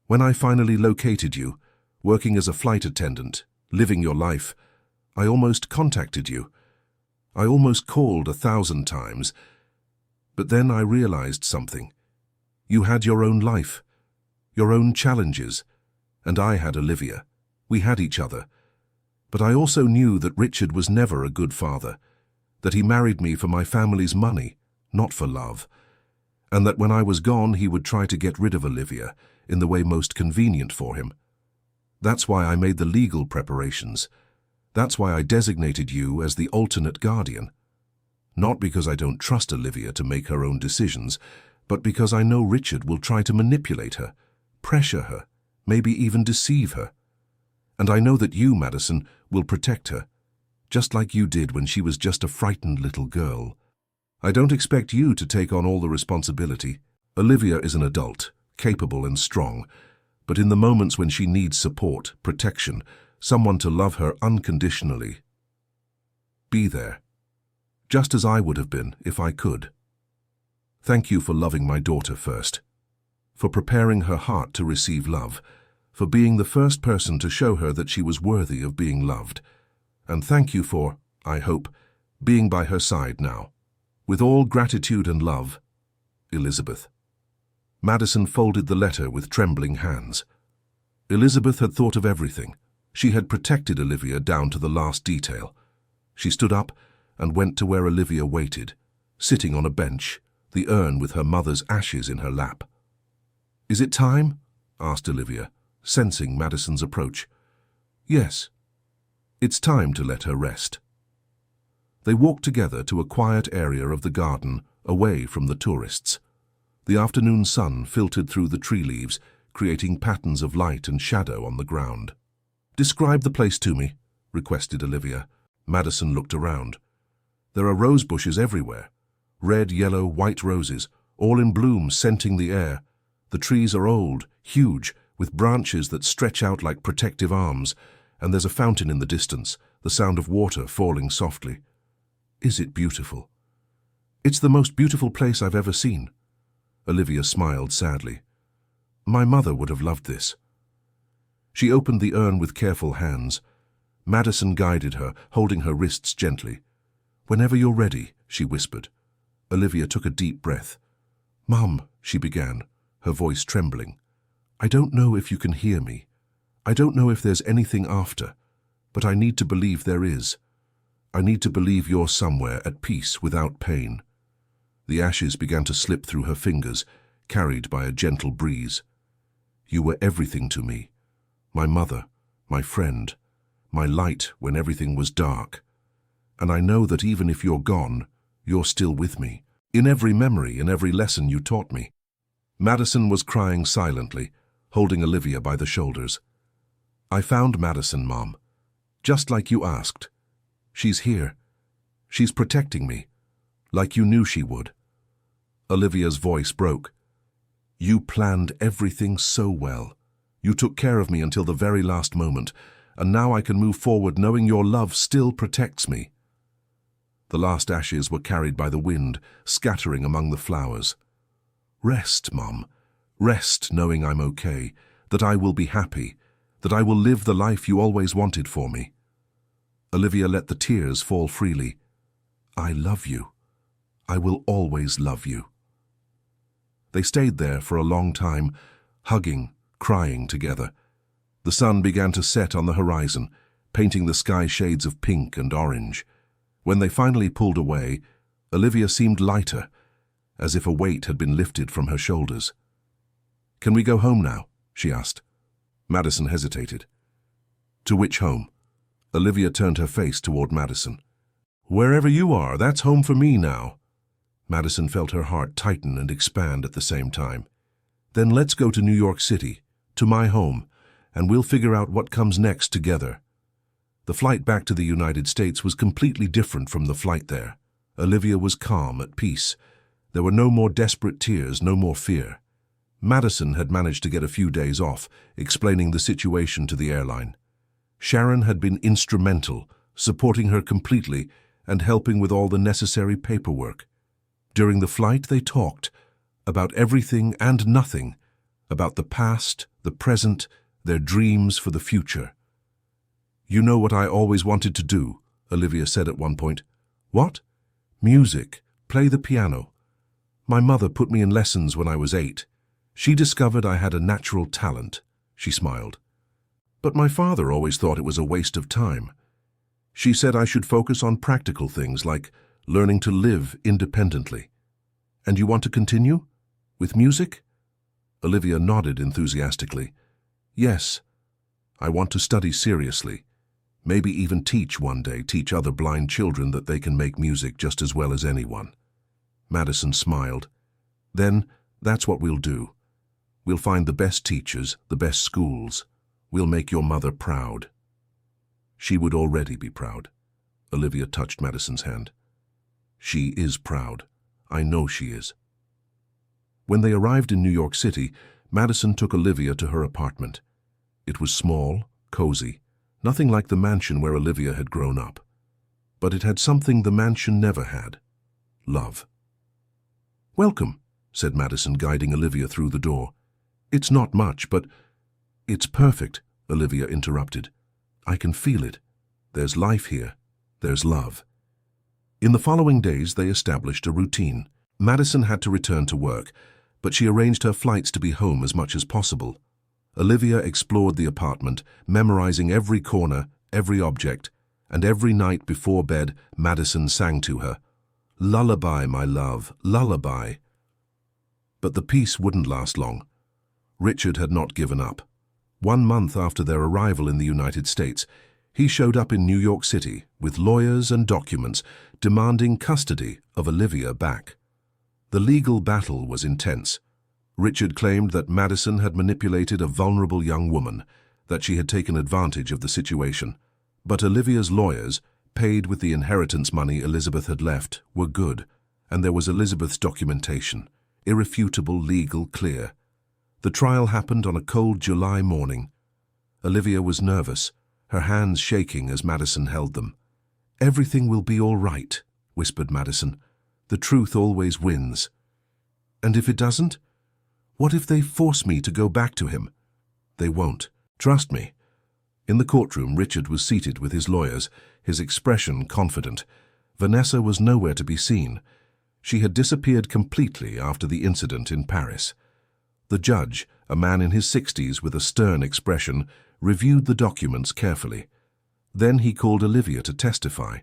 When I finally located you, working as a flight attendant, living your life, I almost contacted you. I almost called 1,000 times. But then I realized something. You had your own life, your own challenges, and I had Olivia. We had each other. But I also knew that Richard was never a good father, that he married me for my family's money, not for love, and that when I was gone he would try to get rid of Olivia in the way most convenient for him. That's why I made the legal preparations. That's why I designated you as the alternate guardian. Not because I don't trust Olivia to make her own decisions, but because I know Richard will try to manipulate her, pressure her, maybe even deceive her. And I know that you, Madison, will protect her, just like you did when she was just a frightened little girl. I don't expect you to take on all the responsibility. Olivia is an adult, capable and strong, but in the moments when she needs support, protection, someone to love her unconditionally, be there, just as I would have been if I could. Thank you for loving my daughter first, for preparing her heart to receive love, for being the first person to show her that she was worthy of being loved. And thank you for, I hope, being by her side now. With all gratitude and love, Elizabeth. Madison folded the letter with trembling hands. Elizabeth had thought of everything. She had protected Olivia down to the last detail. She stood up and went to where Olivia waited, sitting on a bench, the urn with her mother's ashes in her lap. "Is it time?" asked Olivia, sensing Madison's approach. "Yes. It's time to let her rest." They walked together to a quiet area of the garden, away from the tourists. The afternoon sun filtered through the tree leaves, creating patterns of light and shadow on the ground. "Describe the place to me," requested Olivia. Madison looked around. There are rose bushes everywhere. Red, yellow, white roses, all in bloom, scenting the air. The trees are old, huge, with branches that stretch out like protective arms, and there's a fountain in the distance, the sound of water falling softly. "Is it beautiful?" "It's the most beautiful place I've ever seen." Olivia smiled sadly. "My mother would have loved this." She opened the urn with careful hands. Madison guided her, holding her wrists gently. "Whenever you're ready," she whispered. Olivia took a deep breath. "Mum," she began, her voice trembling. "I don't know if you can hear me. I don't know if there's anything after, but I need to believe there is. I need to believe you're somewhere at peace without pain." The ashes began to slip through her fingers, carried by a gentle breeze. "You were everything to me. My mother, my friend, my light when everything was dark. And I know that even if you're gone, you're still with me, in every memory, in every lesson you taught me." Madison was crying silently, holding Olivia by the shoulders. I found Madison, Mom. Just like you asked. She's here. She's protecting me, like you knew she would. Olivia's voice broke. You planned everything so well. You took care of me until the very last moment, and now I can move forward knowing your love still protects me. The last ashes were carried by the wind, scattering among the flowers. Rest, Mom. Rest knowing I'm okay, that I will be happy, that I will live the life you always wanted for me. Olivia let the tears fall freely. I love you. I will always love you. They stayed there for a long time, hugging, crying together. The sun began to set on the horizon, painting the sky shades of pink and orange. When they finally pulled away, Olivia seemed lighter, as if a weight had been lifted from her shoulders. Can we go home now? She asked. Madison hesitated. To which home? Olivia turned her face toward Madison. Wherever you are, that's home for me now. Madison felt her heart tighten and expand at the same time. Then let's go to New York City, to my home, and we'll figure out what comes next together. The flight back to the United States was completely different from the flight there. Olivia was calm, at peace. There were no more desperate tears, no more fear. Madison had managed to get a few days off, explaining the situation to the airline. Sharon had been instrumental, supporting her completely and helping with all the necessary paperwork. During the flight, they talked about everything and nothing, about the past, the present, their dreams for the future. You know what I always wanted to do, Olivia said at one point. What? Music, play the piano. My mother put me in lessons when I was 8. She discovered I had a natural talent, she smiled. But my father always thought it was a waste of time. She said I should focus on practical things like learning to live independently. And you want to continue? With music? Olivia nodded enthusiastically. Yes, I want to study seriously. Maybe even teach one day, teach other blind children that they can make music just as well as anyone. Madison smiled. Then, that's what we'll do. We'll find the best teachers, the best schools. We'll make your mother proud. She would already be proud. Olivia touched Madison's hand. She is proud. I know she is. When they arrived in New York City, Madison took Olivia to her apartment. It was small, cozy, nothing like the mansion where Olivia had grown up. But it had something the mansion never had: love. Welcome, said Madison, guiding Olivia through the door. It's not much, but it's perfect, Olivia interrupted. I can feel it. There's life here. There's love. In the following days, they established a routine. Madison had to return to work, but she arranged her flights to be home as much as possible. Olivia explored the apartment, memorizing every corner, every object, and every night before bed, Madison sang to her, "Lullaby, my love, lullaby." But the peace wouldn't last long. Richard had not given up. 1 month after their arrival in the United States, he showed up in New York City with lawyers and documents demanding custody of Olivia back. The legal battle was intense. Richard claimed that Madison had manipulated a vulnerable young woman, that she had taken advantage of the situation. But Olivia's lawyers, paid with the inheritance money Elizabeth had left, were good, and there was Elizabeth's documentation, irrefutable, legal, clear. The trial happened on a cold July morning. Olivia was nervous, her hands shaking as Madison held them. "Everything will be all right," whispered Madison. "The truth always wins." "And if it doesn't? What if they force me to go back to him?" "They won't. Trust me." In the courtroom, Richard was seated with his lawyers, his expression confident. Vanessa was nowhere to be seen. She had disappeared completely after the incident in Paris. The judge, a man in his 60s with a stern expression, reviewed the documents carefully. Then he called Olivia to testify.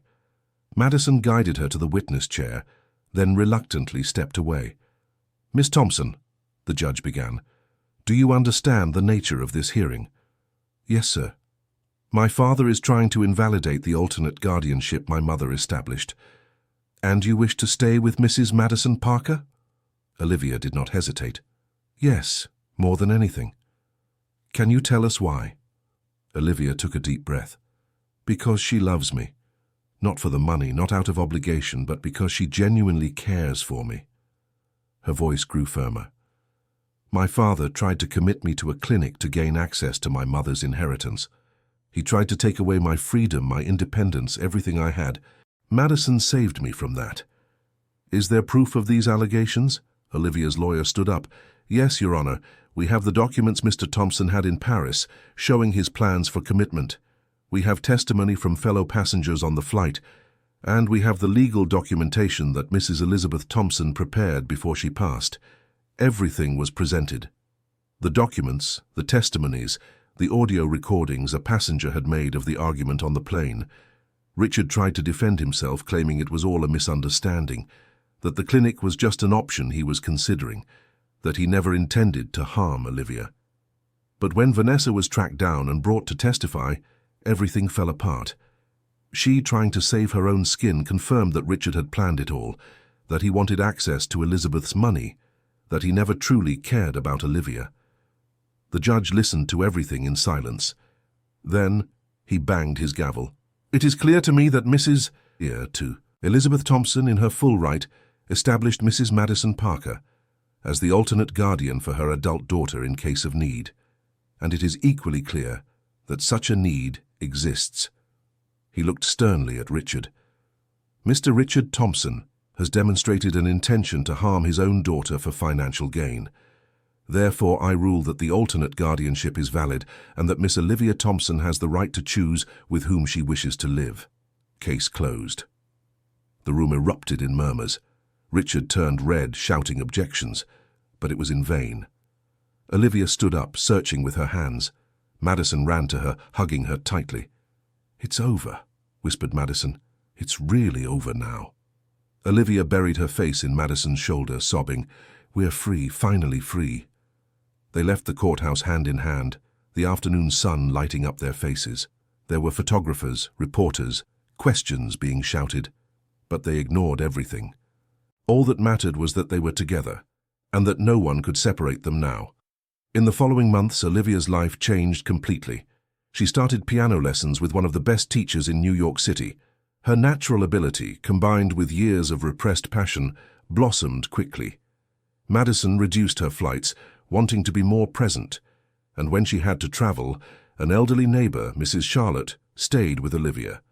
Madison guided her to the witness chair, then reluctantly stepped away. "Miss Thompson," the judge began, "do you understand the nature of this hearing?" "Yes, sir." "My father is trying to invalidate the alternate guardianship my mother established. And you wish to stay with Mrs. Madison Parker?" Olivia did not hesitate. "Yes, more than anything." "Can you tell us why?" Olivia took a deep breath. Because she loves me. Not for the money, not out of obligation, but because she genuinely cares for me. Her voice grew firmer. My father tried to commit me to a clinic to gain access to my mother's inheritance. He tried to take away my freedom, my independence, everything I had. Madison saved me from that. Is there proof of these allegations? Olivia's lawyer stood up. Yes, Your Honor. We have the documents Mr. Thompson had in Paris, showing his plans for commitment. We have testimony from fellow passengers on the flight, and we have the legal documentation that Mrs. Elizabeth Thompson prepared before she passed. Everything was presented. The documents, the testimonies, the audio recordings a passenger had made of the argument on the plane. Richard tried to defend himself, claiming it was all a misunderstanding, that the clinic was just an option he was considering, that he never intended to harm Olivia. But when Vanessa was tracked down and brought to testify, everything fell apart. She, trying to save her own skin, confirmed that Richard had planned it all, that he wanted access to Elizabeth's money, that he never truly cared about Olivia. The judge listened to everything in silence. Then he banged his gavel. It is clear to me that Mrs. Elizabeth Thompson, in her full right, established Mrs. Madison Parker as the alternate guardian for her adult daughter in case of need, and it is equally clear that such a need exists. He looked sternly at Richard. Mr. Richard Thompson has demonstrated an intention to harm his own daughter for financial gain. Therefore, I rule that the alternate guardianship is valid and that Miss Olivia Thompson has the right to choose with whom she wishes to live. Case closed. The room erupted in murmurs. Richard turned red, shouting objections, but it was in vain. Olivia stood up, searching with her hands. Madison ran to her, hugging her tightly. It's over, whispered Madison. It's really over now. Olivia buried her face in Madison's shoulder, sobbing, We're free, finally free. They left the courthouse hand in hand, the afternoon sun lighting up their faces. There were photographers, reporters, questions being shouted, but they ignored everything. All that mattered was that they were together, and that no one could separate them now. In the following months, Olivia's life changed completely. She started piano lessons with one of the best teachers in New York City. Her natural ability, combined with years of repressed passion, blossomed quickly. Madison reduced her flights, wanting to be more present, and when she had to travel, an elderly neighbor, Mrs. Charlotte, stayed with Olivia.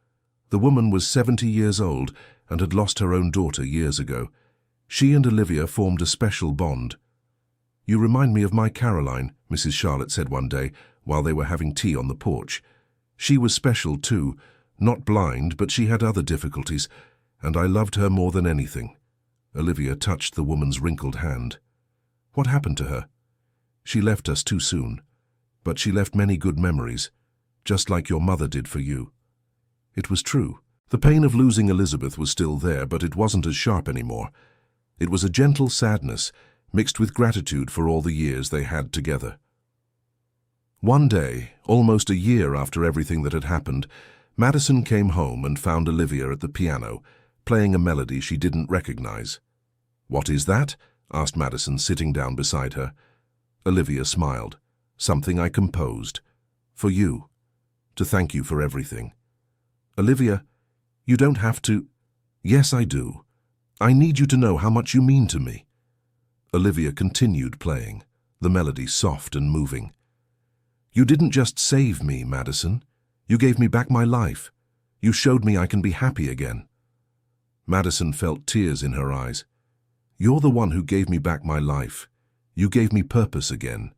The woman was 70 years old and had lost her own daughter years ago. She and Olivia formed a special bond. You remind me of my Caroline, Mrs. Charlotte said one day while they were having tea on the porch. She was special too, not blind, but she had other difficulties, and I loved her more than anything. Olivia touched the woman's wrinkled hand. What happened to her? She left us too soon, but she left many good memories, just like your mother did for you. It was true. The pain of losing Elizabeth was still there, but it wasn't as sharp anymore. It was a gentle sadness, mixed with gratitude for all the years they had together. One day, almost a year after everything that had happened, Madison came home and found Olivia at the piano, playing a melody she didn't recognize. What is that? Asked Madison, sitting down beside her. Olivia smiled. Something I composed. For you. To thank you for everything. Olivia, you don't have to. Yes, I do. I need you to know how much you mean to me. Olivia continued playing, the melody soft and moving. You didn't just save me, Madison. You gave me back my life. You showed me I can be happy again. Madison felt tears in her eyes. You're the one who gave me back my life. You gave me purpose again.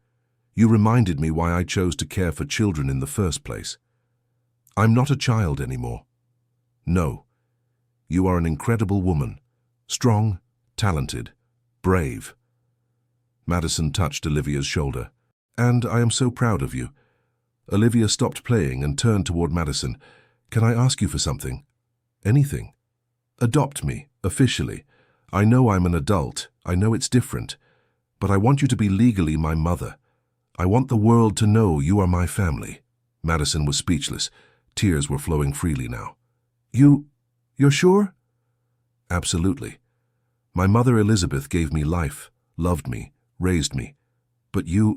You reminded me why I chose to care for children in the first place. I'm not a child anymore. No. You are an incredible woman. Strong, talented, brave. Madison touched Olivia's shoulder. And I am so proud of you. Olivia stopped playing and turned toward Madison. Can I ask you for something? Anything. Adopt me, officially. I know I'm an adult. I know it's different. But I want you to be legally my mother. I want the world to know you are my family. Madison was speechless. Tears were flowing freely now. You're sure? Absolutely. My mother Elizabeth gave me life, loved me, raised me. But you're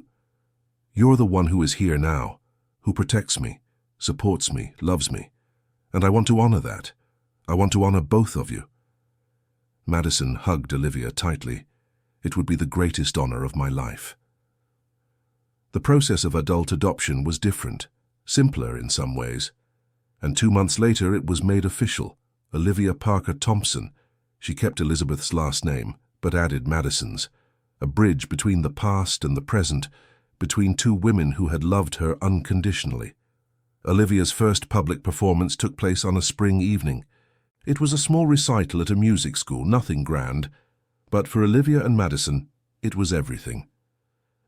the one who is here now, who protects me, supports me, loves me. And I want to honor that. I want to honor both of you." Madison hugged Olivia tightly. "It would be the greatest honor of my life." The process of adult adoption was different, simpler in some ways. And 2 months later it was made official. Olivia Parker Thompson. She kept Elizabeth's last name, but added Madison's. A bridge between the past and the present, between two women who had loved her unconditionally. Olivia's first public performance took place on a spring evening. It was a small recital at a music school, nothing grand. But for Olivia and Madison, it was everything.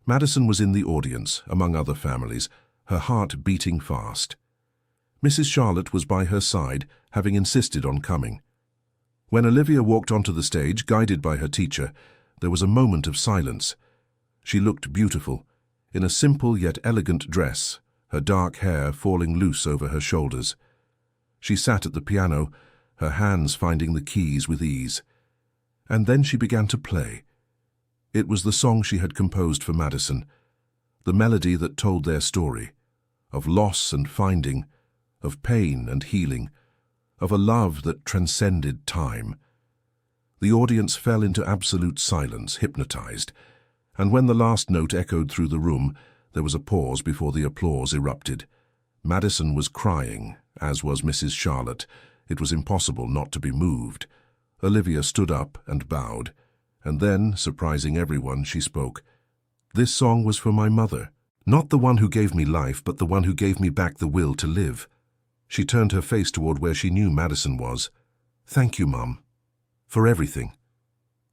Madison was in the audience, among other families, her heart beating fast. Mrs. Charlotte was by her side, having insisted on coming. When Olivia walked onto the stage, guided by her teacher, there was a moment of silence. She looked beautiful, in a simple yet elegant dress, her dark hair falling loose over her shoulders. She sat at the piano, her hands finding the keys with ease. And then she began to play. It was the song she had composed for Madison, the melody that told their story, of loss and finding, of pain and healing, of a love that transcended time. The audience fell into absolute silence, hypnotized, and when the last note echoed through the room, there was a pause before the applause erupted. Madison was crying, as was Mrs. Charlotte. It was impossible not to be moved. Olivia stood up and bowed, and then, surprising everyone, she spoke. "This song was for my mother, not the one who gave me life, but the one who gave me back the will to live." She turned her face toward where she knew Madison was. "Thank you, Mum, for everything."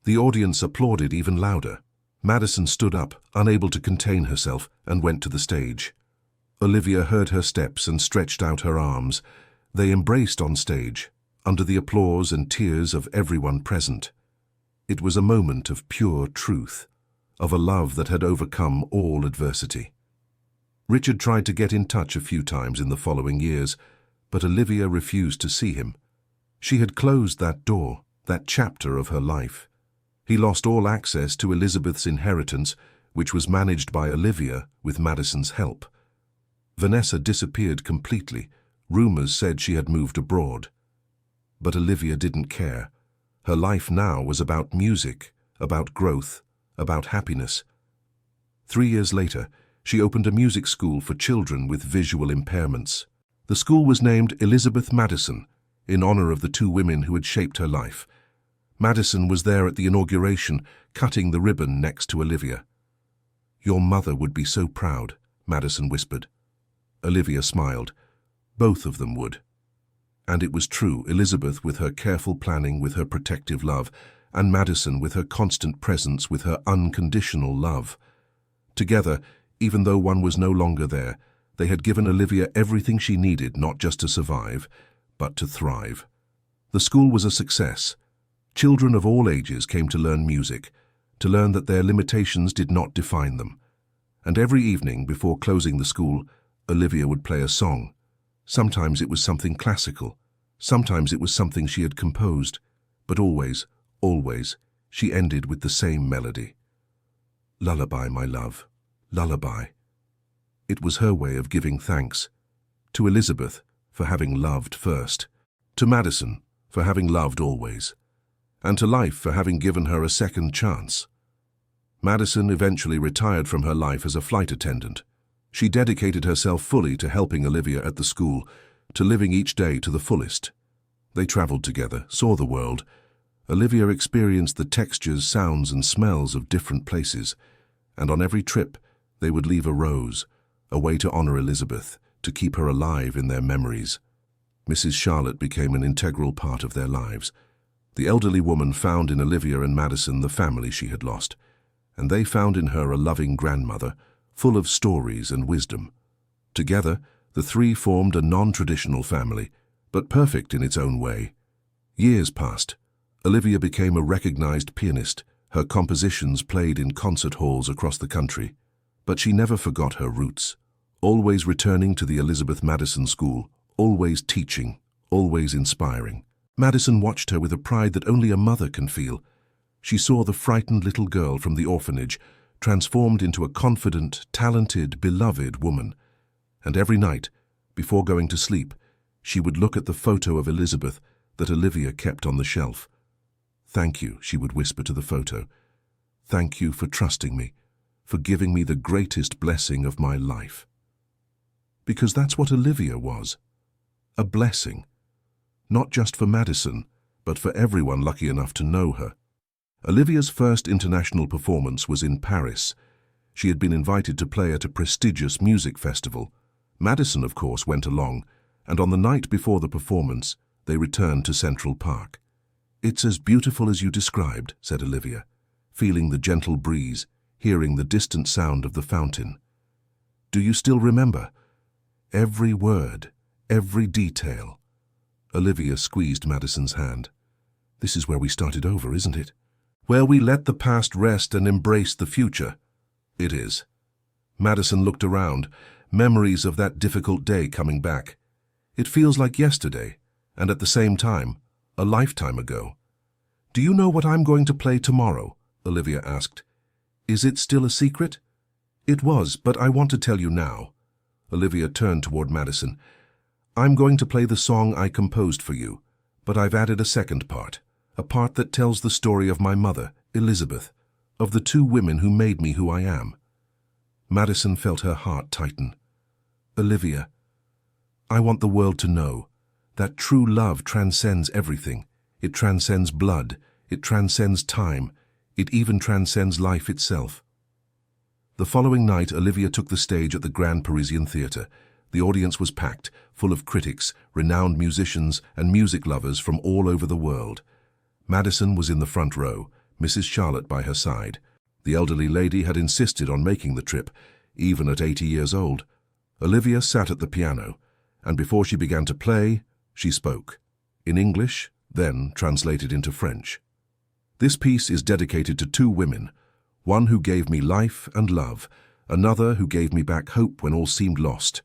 The audience applauded even louder. Madison stood up, unable to contain herself, and went to the stage. Olivia heard her steps and stretched out her arms. They embraced on stage, under the applause and tears of everyone present. It was a moment of pure truth, of a love that had overcome all adversity. Richard tried to get in touch a few times in the following years, but Olivia refused to see him. She had closed that door, that chapter of her life. He lost all access to Elizabeth's inheritance, which was managed by Olivia with Madison's help. Vanessa disappeared completely. Rumors said she had moved abroad. But Olivia didn't care. Her life now was about music, about growth, about happiness. 3 years later, she opened a music school for children with visual impairments. The school was named Elizabeth Madison, in honor of the two women who had shaped her life. Madison was there at the inauguration, cutting the ribbon next to Olivia. "Your mother would be so proud," Madison whispered. Olivia smiled. Both of them would. And it was true, Elizabeth with her careful planning, with her protective love, and Madison with her constant presence, with her unconditional love. Together, even though one was no longer there, they had given Olivia everything she needed, not just to survive, but to thrive. The school was a success. Children of all ages came to learn music, to learn that their limitations did not define them. And every evening, before closing the school, Olivia would play a song. Sometimes it was something classical, sometimes it was something she had composed, but always, always, she ended with the same melody. "Lullaby, my love, lullaby." It was her way of giving thanks. To Elizabeth, for having loved first. To Madison, for having loved always. And to life for having given her a second chance. Madison eventually retired from her life as a flight attendant. She dedicated herself fully to helping Olivia at the school, to living each day to the fullest. They traveled together, saw the world. Olivia experienced the textures, sounds, and smells of different places, and on every trip they would leave a rose, a way to honor Elizabeth, to keep her alive in their memories. Mrs. Charlotte became an integral part of their lives. The elderly woman found in Olivia and Madison the family she had lost, and they found in her a loving grandmother, full of stories and wisdom. Together, the three formed a non-traditional family, but perfect in its own way. Years passed. Olivia became a recognized pianist, her compositions played in concert halls across the country. But she never forgot her roots, always returning to the Elizabeth Madison School, always teaching, always inspiring. Madison watched her with a pride that only a mother can feel. She saw the frightened little girl from the orphanage, transformed into a confident, talented, beloved woman. And every night, before going to sleep, she would look at the photo of Elizabeth that Olivia kept on the shelf. "Thank you," she would whisper to the photo. "Thank you for trusting me, for giving me the greatest blessing of my life." Because that's what Olivia was. A blessing. Not just for Madison, but for everyone lucky enough to know her. Olivia's first international performance was in Paris. She had been invited to play at a prestigious music festival. Madison, of course, went along, and on the night before the performance, they returned to Central Park. "It's as beautiful as you described," said Olivia, feeling the gentle breeze, hearing the distant sound of the fountain. "Do you still remember? Every word, every detail." Olivia squeezed Madison's hand. "This is where we started over, isn't it? Where we let the past rest and embrace the future." "It is." Madison looked around, memories of that difficult day coming back. "It feels like yesterday, and at the same time, a lifetime ago." "Do you know what I'm going to play tomorrow?" Olivia asked. "Is it still a secret?" "It was, but I want to tell you now." Olivia turned toward Madison. "I'm going to play the song I composed for you, but I've added a second part, a part that tells the story of my mother, Elizabeth, of the two women who made me who I am." Madison felt her heart tighten. "Olivia, I want the world to know that true love transcends everything. It transcends blood, it transcends time, it even transcends life itself." The following night, Olivia took the stage at the Grand Parisian Theatre. The audience was packed, full of critics, renowned musicians, and music lovers from all over the world. Madison was in the front row, Mrs. Charlotte by her side. The elderly lady had insisted on making the trip, even at 80 years old. Olivia sat at the piano, and before she began to play, she spoke. In English, then translated into French. "This piece is dedicated to two women, one who gave me life and love, another who gave me back hope when all seemed lost.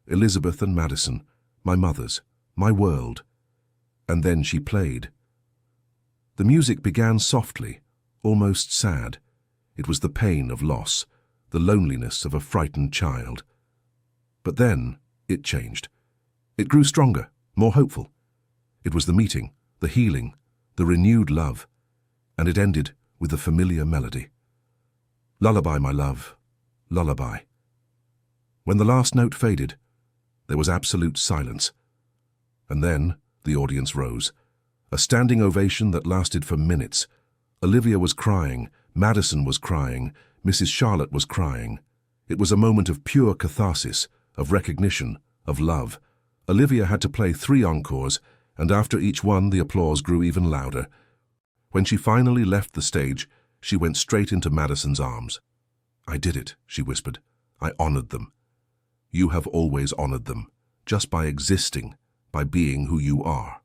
Elizabeth and Madison, my mothers, my world." And then she played. The music began softly, almost sad. It was the pain of loss, the loneliness of a frightened child. But then it changed. It grew stronger, more hopeful. It was the meeting, the healing, the renewed love, and it ended with the familiar melody. "Lullaby, my love, lullaby." When the last note faded, there was absolute silence. And then the audience rose. A standing ovation that lasted for minutes. Olivia was crying, Madison was crying, Mrs. Charlotte was crying. It was a moment of pure catharsis, of recognition, of love. Olivia had to play 3 encores, and after each one the applause grew even louder. When she finally left the stage, she went straight into Madison's arms. "I did it," she whispered. "I honored them. You have always honored them, just by existing, by being who you are."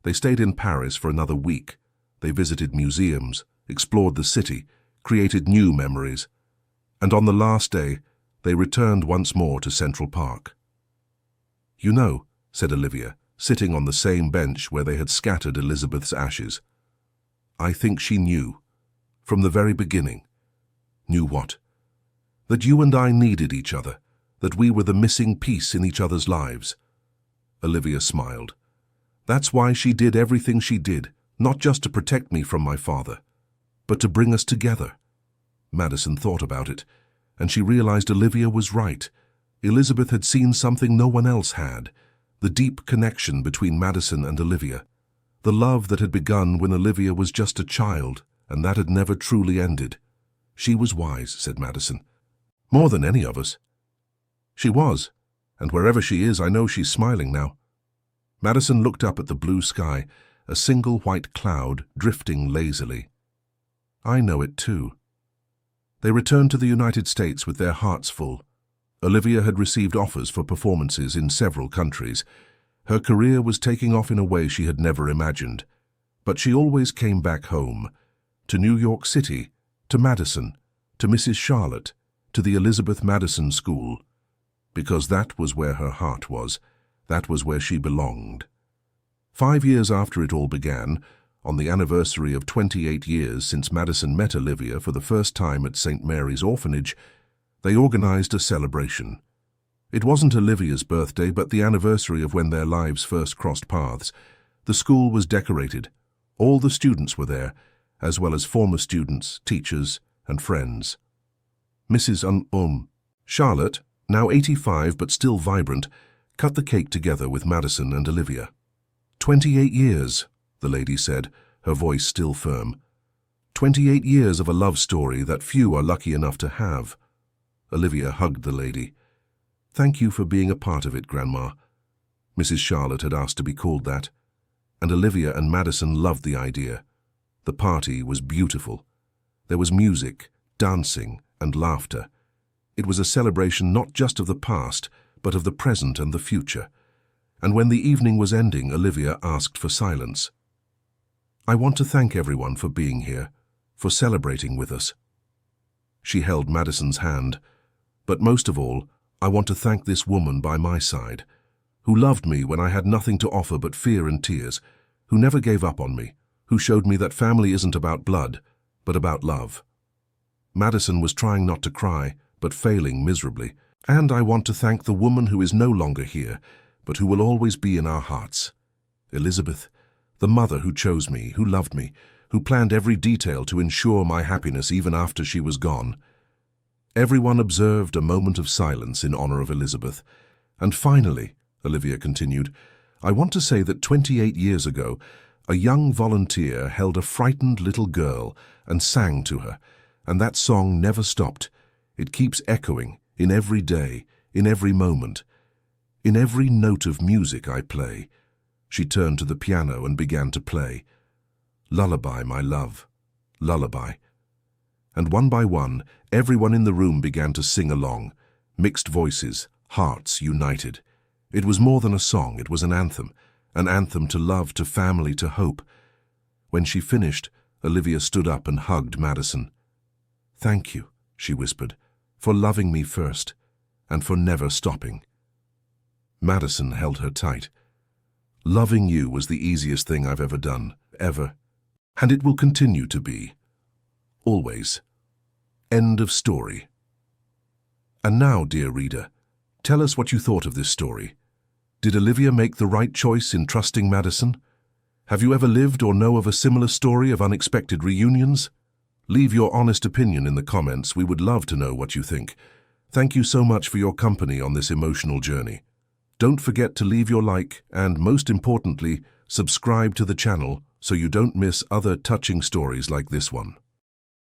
They stayed in Paris for another week. They visited museums, explored the city, created new memories. And on the last day, they returned once more to Central Park. "You know," said Olivia, sitting on the same bench where they had scattered Elizabeth's ashes, "I think she knew, from the very beginning." "Knew what?" "That you and I needed each other, that we were the missing piece in each other's lives." Olivia smiled. "That's why she did everything she did, not just to protect me from my father, but to bring us together." Madison thought about it, and she realized Olivia was right. Elizabeth had seen something no one else had, the deep connection between Madison and Olivia, the love that had begun when Olivia was just a child, and that had never truly ended. "She was wise," said Madison. "More than any of us." "She was, and wherever she is, I know she's smiling now." Madison looked up at the blue sky, a single white cloud drifting lazily. "I know it too." They returned to the United States with their hearts full. Olivia had received offers for performances in several countries. Her career was taking off in a way she had never imagined. But she always came back home, to New York City, to Madison, to Mrs. Charlotte, to the Elizabeth Madison School, because that was where her heart was, that was where she belonged. 5 years after it all began, on the anniversary of 28 years since Madison met Olivia for the first time at St. Mary's Orphanage, they organized a celebration. It wasn't Olivia's birthday, but the anniversary of when their lives first crossed paths. The school was decorated. All the students were there, as well as former students, teachers, and friends. Mrs. Charlotte, now 85 but still vibrant, cut the cake together with Madison and Olivia. 28 years, the lady said, her voice still firm. 28 years of a love story that few are lucky enough to have. Olivia hugged the lady. Thank you for being a part of it, Grandma. Mrs. Charlotte had asked to be called that, and Olivia and Madison loved the idea. The party was beautiful. There was music, dancing, and laughter. It was a celebration not just of the past, but of the present and the future. And when the evening was ending, Olivia asked for silence. I want to thank everyone for being here, for celebrating with us. She held Madison's hand, but most of all, I want to thank this woman by my side, who loved me when I had nothing to offer but fear and tears, who never gave up on me, who showed me that family isn't about blood, but about love. Madison was trying not to cry, but failing miserably. And I want to thank the woman who is no longer here, but who will always be in our hearts. Elizabeth, the mother who chose me, who loved me, who planned every detail to ensure my happiness even after she was gone. Everyone observed a moment of silence in honor of Elizabeth. And finally, Olivia continued, I want to say that 28 years ago, a young volunteer held a frightened little girl and sang to her, and that song never stopped. It keeps echoing in every day, in every moment, in every note of music I play. She turned to the piano and began to play. Lullaby, my love, lullaby. And one by one, everyone in the room began to sing along, mixed voices, hearts united. It was more than a song, it was an anthem to love, to family, to hope. When she finished, Olivia stood up and hugged Madison. Thank you, she whispered, for loving me first, and for never stopping. Madison held her tight. Loving you was the easiest thing I've ever done, ever, and it will continue to be. Always. End of story. And now, dear reader, tell us what you thought of this story. Did Olivia make the right choice in trusting Madison? Have you ever lived or know of a similar story of unexpected reunions? Leave your honest opinion in the comments. We would love to know what you think. Thank you so much for your company on this emotional journey. Don't forget to leave your like and, most importantly, subscribe to the channel so you don't miss other touching stories like this one.